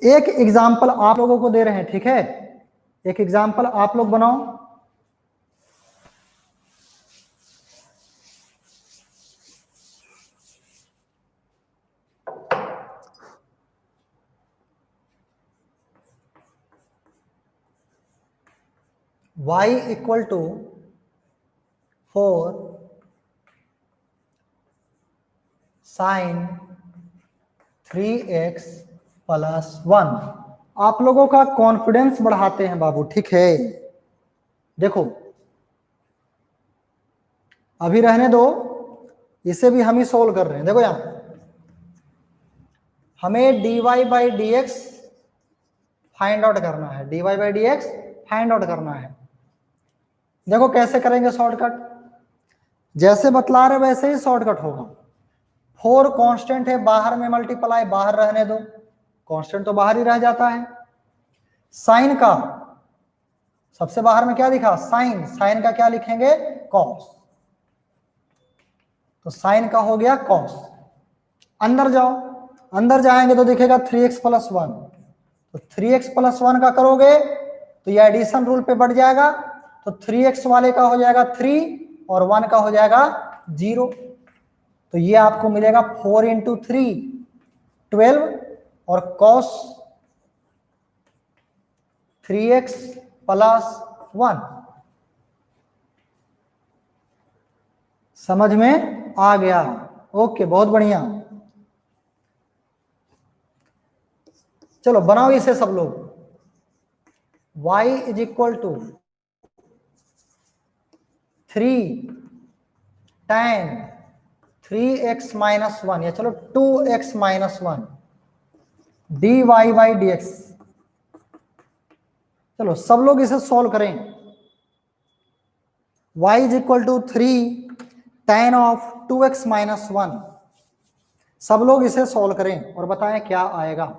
एक एग्जाम्पल आप लोगों को दे रहे हैं, ठीक है। एक एग्जाम्पल आप लोग बनाओ। y equal to 4 sine 3x + 1। आप लोगों का कॉन्फिडेंस बढ़ाते हैं बाबू, ठीक है। देखो अभी रहने दो, इसे भी हम ही सोल्व कर रहे हैं। देखो यहां हमें dy/dx फाइंड आउट करना है, dy/dx फाइंड आउट करना है। देखो कैसे करेंगे शॉर्टकट, जैसे बतला रहे वैसे ही शॉर्टकट होगा। 4 कांस्टेंट है, बाहर में मल्टीप्लाई, बाहर रहने दो, कांस्टेंट तो बाहर ही रह जाता है। साइन का सबसे बाहर में क्या दिखा, साइन, साइन का क्या लिखेंगे, कॉस, तो साइन का हो गया कॉस। अंदर जाओ, अंदर जाएंगे तो दिखेगा 3x + 1, तो 3x + 1 का करोगे तो ये एडिशन रूल पे बढ़ जाएगा, तो 3x वाले का हो जाएगा 3 और 1 का हो जाएगा 0। तो ये आपको मिलेगा 4 × 3 12 और cos 3x + 1। समझ में आ गया? ओके, बहुत बढ़िया। चलो बनाओ इसे सब लोग। y = 3 tan 3x - 1, या चलो 2x - 1 dy/dx। चलो सब लोग इसे सॉल्व करें। y = 3 tan of 2x - 1। सब लोग इसे सॉल्व करें और बताएं क्या आएगा।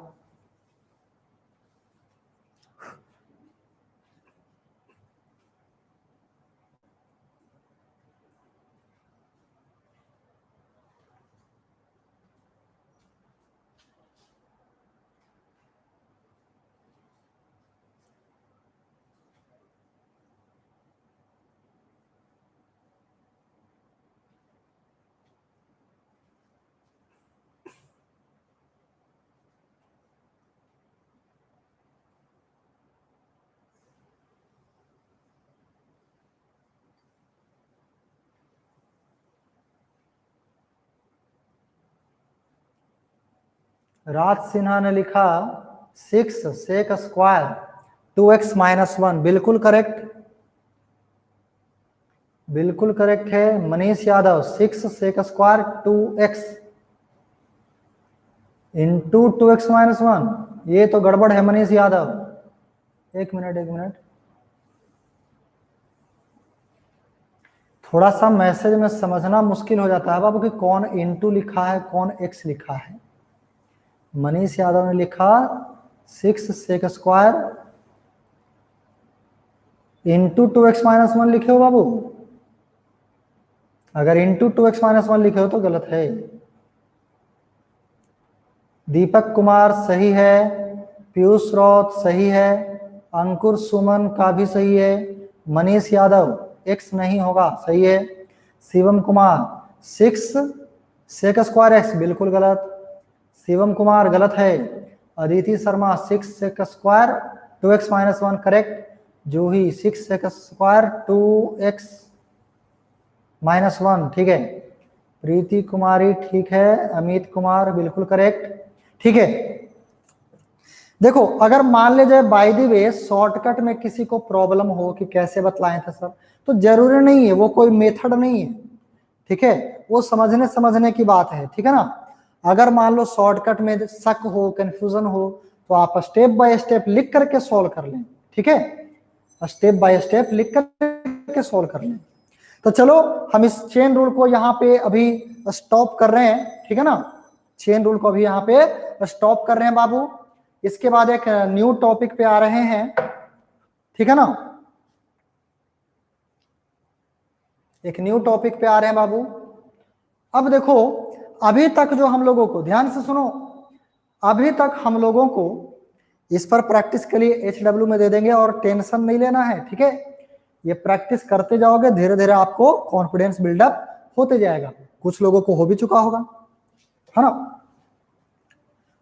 राज सिन्हा ने लिखा 6 sec स्क्वायर 2x - 1, बिल्कुल करेक्ट, बिल्कुल करेक्ट है। Manish Yadav 6 sec square 2x × 2x - 1, ये तो गड़बड़ है मनीष यादव। एक मिनट, थोड़ा सा मैसेज में समझना मुश्किल हो जाता है बाबू कि कौन इनटू लिखा है, कौन एक्स लिखा है। मनीष यादव ने लिखा 6 सेक स्क्वायर इंटू 2x-1 लिखे हो बाबू। अगर इंटू 2x-1 लिखे हो तो गलत है। दीपक कुमार सही है, पीयूष रौत सही है, अंकुर सुमन का भी सही है, मनीष यादव एक्स नहीं होगा, सही है। Shivam Kumar 6 sec square x बिल्कुल गलत, शिवम कुमार गलत है। Aditi Sharma 6 sec square 2x-1 correct. Juhi 6 sec square 2x-1 ठीक है। प्रीति कुमारी ठीक है, अमित कुमार बिल्कुल करेक्ट, ठीक है। देखो अगर मान ले जाए बाय द वे शॉर्टकट में किसी को प्रॉब्लम हो कि कैसे बतलाएं थे सर, तो जरूरी नहीं है, वो कोई मेथड नहीं है, ठीक है, वो समझने की बात है, ठीक है ना। अगर मान लो शॉर्टकट में शक हो, कंफ्यूजन हो, तो आप स्टेप बाय स्टेप लिख करके सॉल्व कर लें, ठीक है, स्टेप बाय स्टेप लिख करके सॉल्व कर लें। तो चलो हम इस चेन रूल को यहाँ पे अभी स्टॉप कर रहे हैं, ठीक है ना, चेन रूल को अभी यहाँ पे स्टॉप कर रहे हैं बाबू। इसके बाद एक न्यू टॉपिक पे आ रहे हैं, ठीक है ना, एक न्यू टॉपिक पे आ रहे हैं बाबू। अब देखो अभी तक जो हम लोगों को, ध्यान से सुनो, अभी तक हम लोगों को इस पर प्रैक्टिस के लिए HW में दे देंगे और टेंशन नहीं लेना है, ठीक है। ये प्रैक्टिस करते जाओगे, धीरे धीरे आपको कॉन्फिडेंस बिल्डअप होते जाएगा। कुछ लोगों को हो भी चुका होगा, है ना।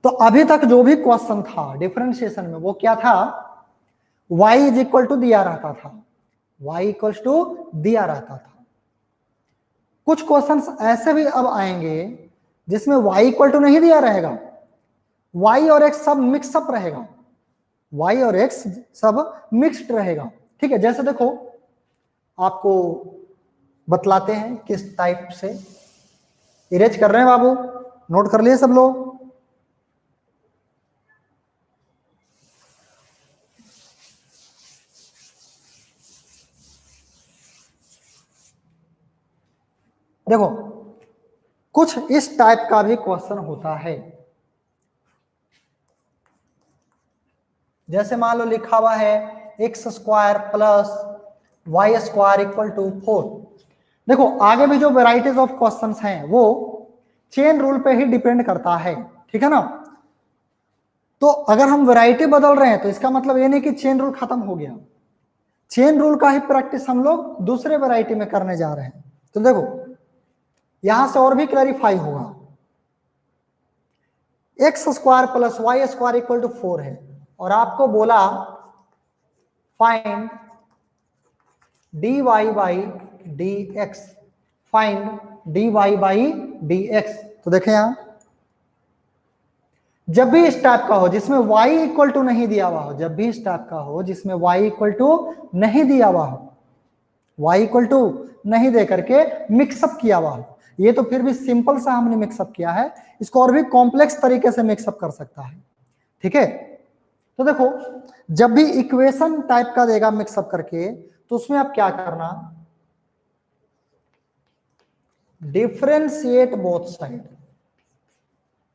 तो अभी तक जो भी क्वेश्चन था डिफरेंशिएशन में वो क्या था, y इज इक्वल टू दिया रहता था, y इक्वल टू दिया रहता था। कुछ क्वेश्चंस ऐसे भी अब आएंगे जिसमें y इक्वल टू नहीं दिया रहेगा, y और x सब मिक्सअप रहेगा, y और x सब मिक्स्ड रहेगा, ठीक है। जैसे देखो आपको बतलाते हैं किस टाइप से। इरेज कर रहे हैं बाबू, नोट कर लिए सब लोग। देखो कुछ इस टाइप का भी क्वेश्चन होता है, जैसे मान लो लिखा हुआ है x square plus y square equal to 4। देखो आगे भी जो वेराइटीज ऑफ क्वेश्चंस हैं वो चेन रूल पे ही डिपेंड करता है, ठीक है ना। तो अगर हम वैरायटी बदल रहे हैं तो इसका मतलब ये नहीं कि चेन रूल खत्म हो गया, चेन रूल का ही प्रैक्टिस हम लोग दूसरे वैरायटी में करने जा रहे हैं। तो देखो यहां से और भी क्लैरिफाई होगा, x square plus y square equal to 4 है और आपको बोला find dy by d x, find dy by d x. तो देखें यहां जब भी इस टाइप का हो जिसमें y इक्वल टू नहीं दिया हुआ हो, जब भी इस टाइप का हो जिसमें y इक्वल टू नहीं दिया हुआ हो, y इक्वल टू नहीं दे करके मिक्सअप किया हुआ हो, ये तो फिर भी सिंपल सा हमने मिक्सअप किया है, इसको और भी कॉम्प्लेक्स तरीके से मिक्सअप कर सकता है, ठीक है। तो देखो जब भी इक्वेशन टाइप का देगा मिक्सअप करके तो उसमें आप क्या करना, डिफरेंशिएट बोथ साइड,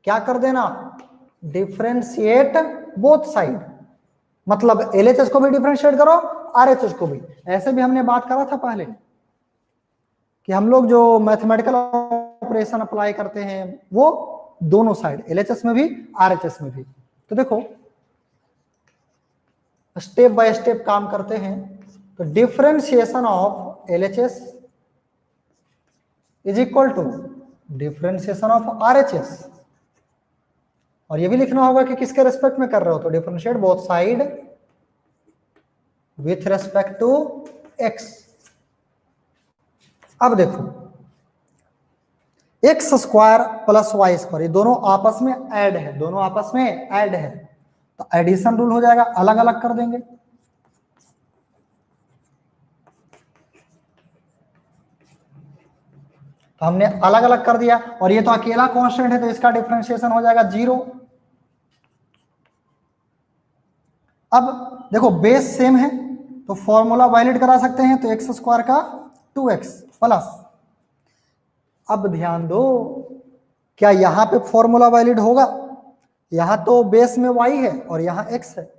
क्या कर देना, डिफरेंशिएट बोथ साइड, मतलब LHS को भी डिफरेंशिएट करो, RHS को भी। ऐसे भी हमने बात करा था पहले कि हम लोग जो मैथमेटिकल ऑपरेशन अप्लाई करते हैं वो दोनों साइड, LHS में भी RHS में भी। तो देखो स्टेप बाय स्टेप काम करते हैं। तो differentiation of LHS is equal to differentiation of RHS, और ये भी लिखना होगा कि किसके रेस्पेक्ट में कर रहे हो, तो differentiate both side with respect to x। अब देखो x square plus y square ये दोनों आपस में ऐड है, दोनों आपस में ऐड है, तो एडिशन रूल हो जाएगा, अलग अलग कर देंगे। तो हमने अलग अलग कर दिया और ये तो अकेला कांस्टेंट है तो इसका डिफरेंशिएशन हो जाएगा 0। अब देखो बेस सेम है तो फॉर्मूला वैलिड करा सकते हैं, तो एक्स स्क्वायर का 2x प्लस, अब ध्यान दो, क्या यहां पे फॉर्मूला वैलिड होगा? यहां तो बेस में y है और यहां x है,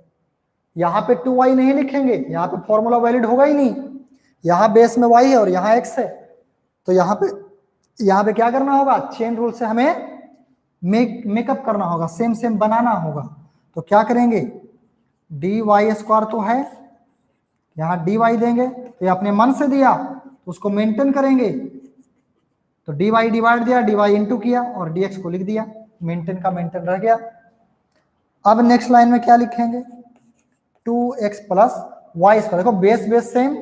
यहां पे 2y नहीं लिखेंगे, यहां पे फॉर्मूला वैलिड होगा ही नहीं। यहां बेस में y है और यहां x है, तो यहां पे क्या करना होगा? चेन रूल से हमें मेकअप करना होगा, सेम सेम बनाना होगा। तो क्या करेंगे? dy स्क्वायर तो है, यहां dy देंगे, तो ये अपने मन से दिया तो उसको मेंटेन करेंगे, तो dy डिवाइड दिया, dy इंटू किया और dx को लिख दिया, मेंटेन का मेंटेन रह गया। अब नेक्स्ट लाइन में क्या लिखेंगे? 2x प्लस वाई स्क्वायर, देखो बेस सेम,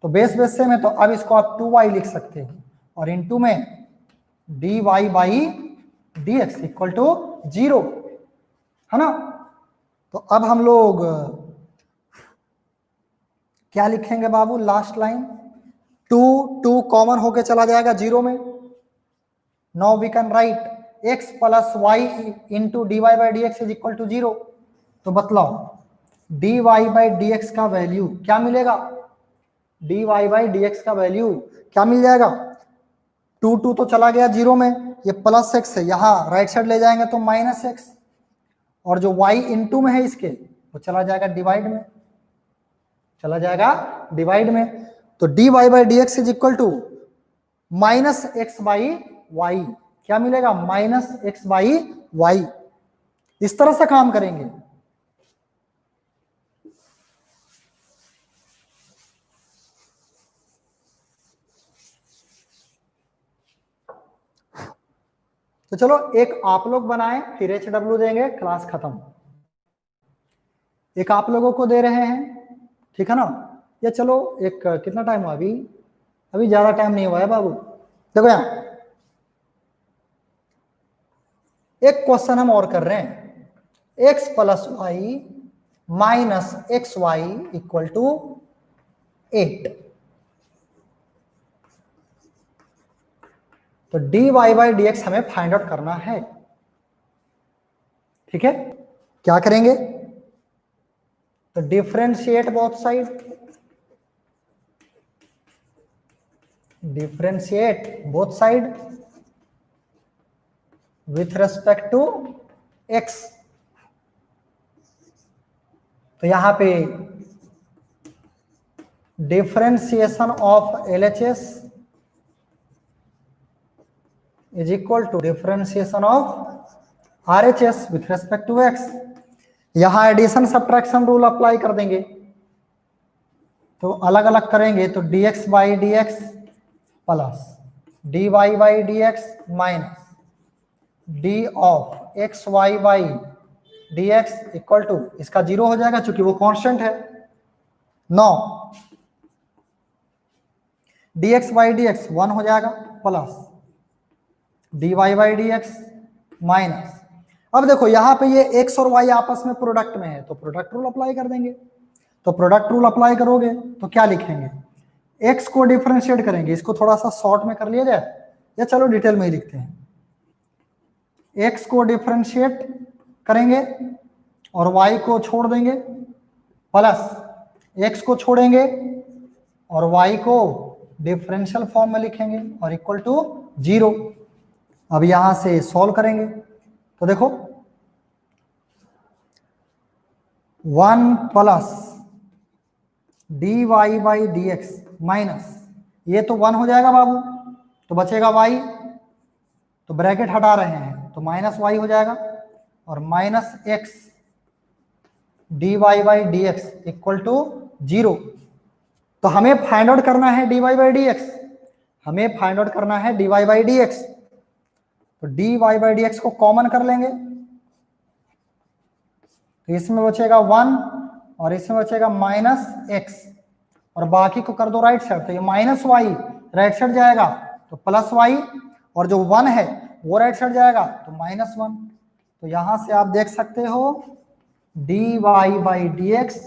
तो बेस सेम है, तो अब इसको आप 2y लिख सकते हो और इनटू में dy by dx equal to 0, है ना। तो अब हम लोग क्या लिखेंगे बाबू? लास्ट लाइन 2 कॉमन होके चला जाएगा 0 में। Now we can write x plus y into d y by d x is equal to 0। तो बतलाओ dy बाई डी एक्स का वैल्यू क्या मिलेगा? dy बाई डी एक्स का वैल्यू क्या मिल जाएगा? 2 तो चला गया 0 में, ये प्लस x है, यहाँ राइट साइड ले जाएंगे तो माइनस x, और जो y इंटू में है इसके वो चला जाएगा डिवाइड में, चला जाएगा डिवाइड में। तो dy by d x is equal to minus x by y, क्या मिलेगा? Minus x by y. इस तरह से काम करेंगे। तो चलो एक आप लोग बनाएं, फिर HW देंगे, क्लास खत्म। एक आप लोगों को दे रहे हैं, ठीक है ना। या चलो एक कितना टाइम हुआ? अभी ज्यादा टाइम नहीं हुआ है बाबू। देखो यहां एक क्वेश्चन हम और कर रहे हैं, x plus y minus x y equal to 8। तो dy बाई डी एक्स हमें फाइंड आउट करना है, ठीक है। क्या करेंगे? तो differentiate both side, differentiate both side with respect to x। तो यहां पे differentiation of LHS is equal to differentiation of RHS with respect to x। यहां एडिशन सब्ट्रैक्शन रूल अप्लाई कर देंगे, तो अलग अलग करेंगे तो dx by d x plus dy by d x minus d of x y by d x equal to, इसका 0 हो जाएगा चूंकि वो कांस्टेंट है। 9 dx बाई डी एक्स 1 हो जाएगा plus dy by d x minus, अब देखो यहां पे ये x और y आपस में प्रोडक्ट में है तो प्रोडक्ट रूल अप्लाई कर देंगे। तो प्रोडक्ट रूल अप्लाई करोगे तो क्या लिखेंगे? x को डिफरेंशिएट करेंगे, इसको थोड़ा सा शॉर्ट में कर लिया जाए या चलो डिटेल में ही लिखते हैं। x को डिफरेंशिएट करेंगे और y को छोड़ देंगे, प्लस x को छोड़ेंगे और y को डिफरेंशियल फॉर्म में लिखेंगे और इक्वल टू 0। अब यहां से सॉल्व करेंगे तो देखो 1 plus dy by d x minus, ये तो 1 हो जाएगा बाबू, तो बचेगा y, तो ब्रैकेट हटा रहे हैं तो माइनस y हो जाएगा और minus x dy by d x equal to 0। तो हमें फाइंड आउट करना है dy बाई डी एक्स, हमें फाइंड आउट करना है dy बाई डी एक्स। तो dy बाई डी एक्स को कॉमन कर लेंगे, तो इसमें बचेगा 1 और इसमें बचेगा माइनस एक्स और बाकी को कर दो राइट साइड, तो ये माइनस वाई राइट साइड जाएगा तो प्लस वाई, और जो 1 है वो राइट साइड जाएगा तो माइनस 1। तो यहां से आप देख सकते हो dy बाई डी एक्स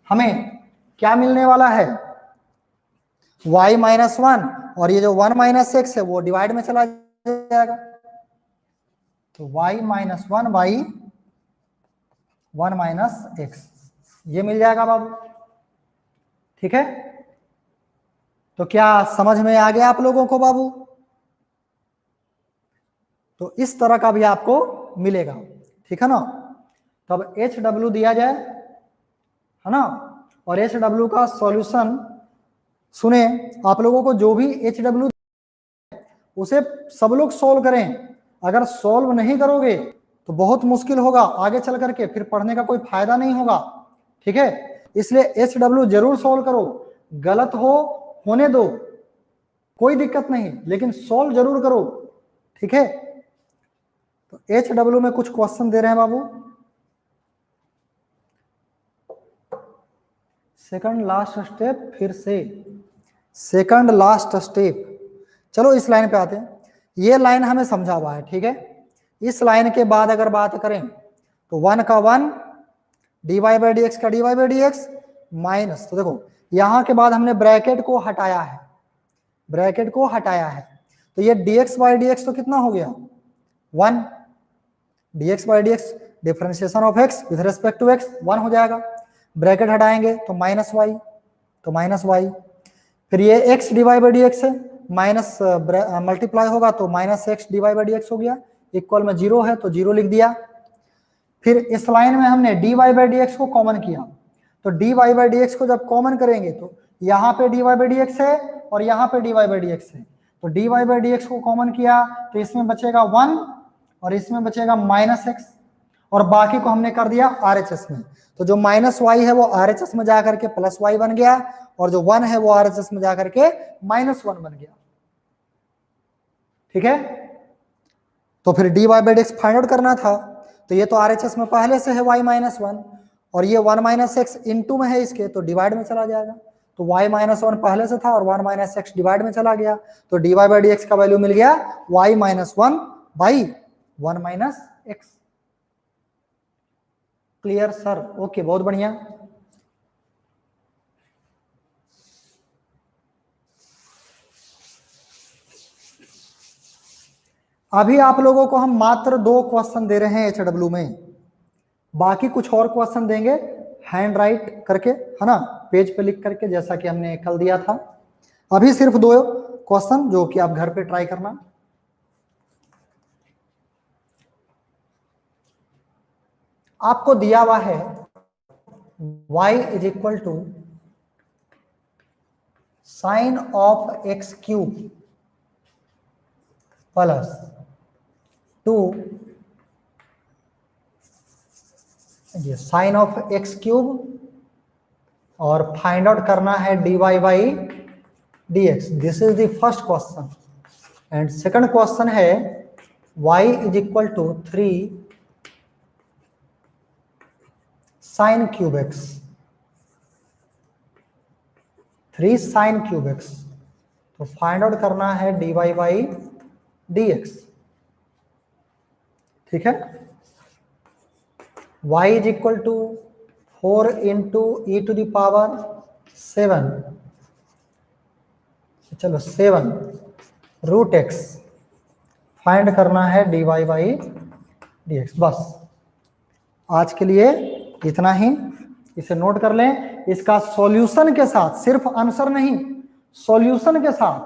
हमें क्या मिलने वाला है? y माइनस 1, और ये जो 1 माइनस एक्स है वो डिवाइड में चला जाएगा, तो y minus 1 by 1 minus x ये मिल जाएगा बाबू, ठीक है। तो क्या समझ में आ गया आप लोगों को बाबू? तो इस तरह का भी आपको मिलेगा, ठीक है ना। तो अब HW दिया जाए, है ना, और HW का सॉल्यूशन सुने। आप लोगों को जो भी HW उसे सब लोग सोल्व करें। अगर सोल्व नहीं करोगे तो बहुत मुश्किल होगा आगे चल करके, फिर पढ़ने का कोई फायदा नहीं होगा, ठीक है। इसलिए HW जरूर सोल्व करो, गलत हो होने दो, कोई दिक्कत नहीं, लेकिन सोल्व जरूर करो, ठीक है। तो HW में कुछ क्वेश्चन दे रहे हैं बाबू। सेकंड लास्ट स्टेप, फिर से सेकंड लास्ट स्टेप। चलो इस लाइन पे आते हैं। ये लाइन हमें समझा हुआ है, ठीक है। इस लाइन के बाद अगर बात करें तो 1 का 1, dy/dx का dy/dx माइनस, तो देखो यहां के बाद हमने ब्रैकेट को हटाया है, ब्रैकेट को हटाया है, तो ये dx/dx तो कितना हो गया 1, dx/dx differentiation of x with respect to x 1 हो जाएगा। ब्रैकेट हटाएंगे तो माइनस वाई, तो माइनस वाई, फिर ये x dy/dx है, माइनस मल्टीप्लाई होगा तो माइनस x dy/dx हो गया, इक्वल में 0 है तो 0 लिख दिया। फिर इस लाइन में हमने dy/dx को कॉमन किया, तो dy/dx को जब कॉमन करेंगे तो यहाँ पे dy/dx है और यहाँ पे dy/dx है, तो dy/dx को कॉमन किया तो इसमें बचेगा 1 और इसमें बचेगा -x, और बाकी को हमने कर दिया RHS में। तो जो -y है वो RHS में जाकर के +y बन गया, और जो 1 है वो RHS में जाकर के -1 बन गया, ठीक है। तो फिर dy/dx फाइंड आउट करना था, तो ये तो RHS में पहले से है y -1, और ये 1 - x इंटू में है इसके, तो डिवाइड में चला जाएगा, तो y -1 पहले से था और 1 - x डिवाइड में चला गया, तो dy/dx का वैल्यू मिल गया y - 1/1 - x। Clear sir? Okay, बहुत बढ़िया। अभी आप लोगों को हम मात्र 2 क्वेश्चन दे रहे हैं HW में, बाकी कुछ और क्वेश्चन देंगे हैंड राइट करके, है ना, पेज पे लिख करके, जैसा कि हमने कल दिया था। अभी सिर्फ 2 क्वेश्चन जो कि आप घर पे ट्राई करना। आपको दिया हुआ है y = sine of x³ +2 sine of x³ और फाइंड आउट करना है dy/dx। This is the first question. And second question है y = 3 sin³ x, 3 sin³ x, तो फाइंड आउट करना है dy/dx, ठीक है। y = 4 × e⁻⁷, चलो 7 √x, फाइंड करना है dy/dx। बस आज के लिए इतना ही, इसे नोट कर लें। इसका सॉल्यूशन के साथ, सिर्फ आंसर नहीं, सॉल्यूशन के साथ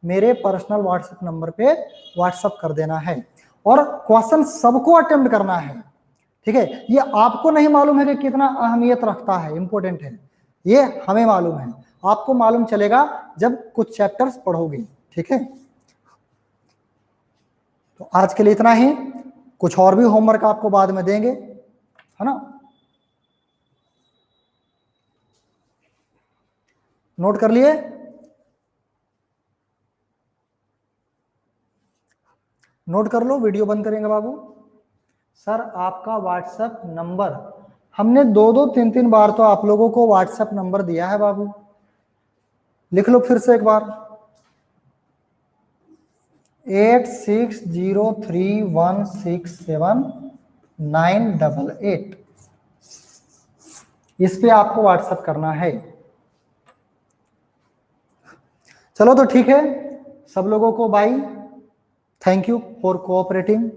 मेरे पर्सनल व्हाट्सएप नंबर पे व्हाट्सएप कर देना है, और क्वेश्चन सबको अटेम्प्ट करना है, ठीक है। ये आपको नहीं मालूम है कि कितना अहमियत रखता है, इंपॉर्टेंट है, ये हमें मालूम है, आपको मालूम चलेगा जब कुछ चैप्टर्स पढ़ोगे, ठीक है। तो आज के लिए इतना ही, कुछ और भी होमवर्क आपको बाद में देंगे, है ना। नोट कर लिए? नोट कर लो, वीडियो बंद करेंगे बाबू। सर आपका व्हाट्सएप नंबर, हमने 2-2, 3-3 बार तो आप लोगों को व्हाट्सएप नंबर दिया है बाबू, लिख लो फिर से एक बार, 8603167988, इस पे आपको व्हाट्सएप करना है। चलो तो ठीक है, सब लोगों को bye, thank you for cooperating.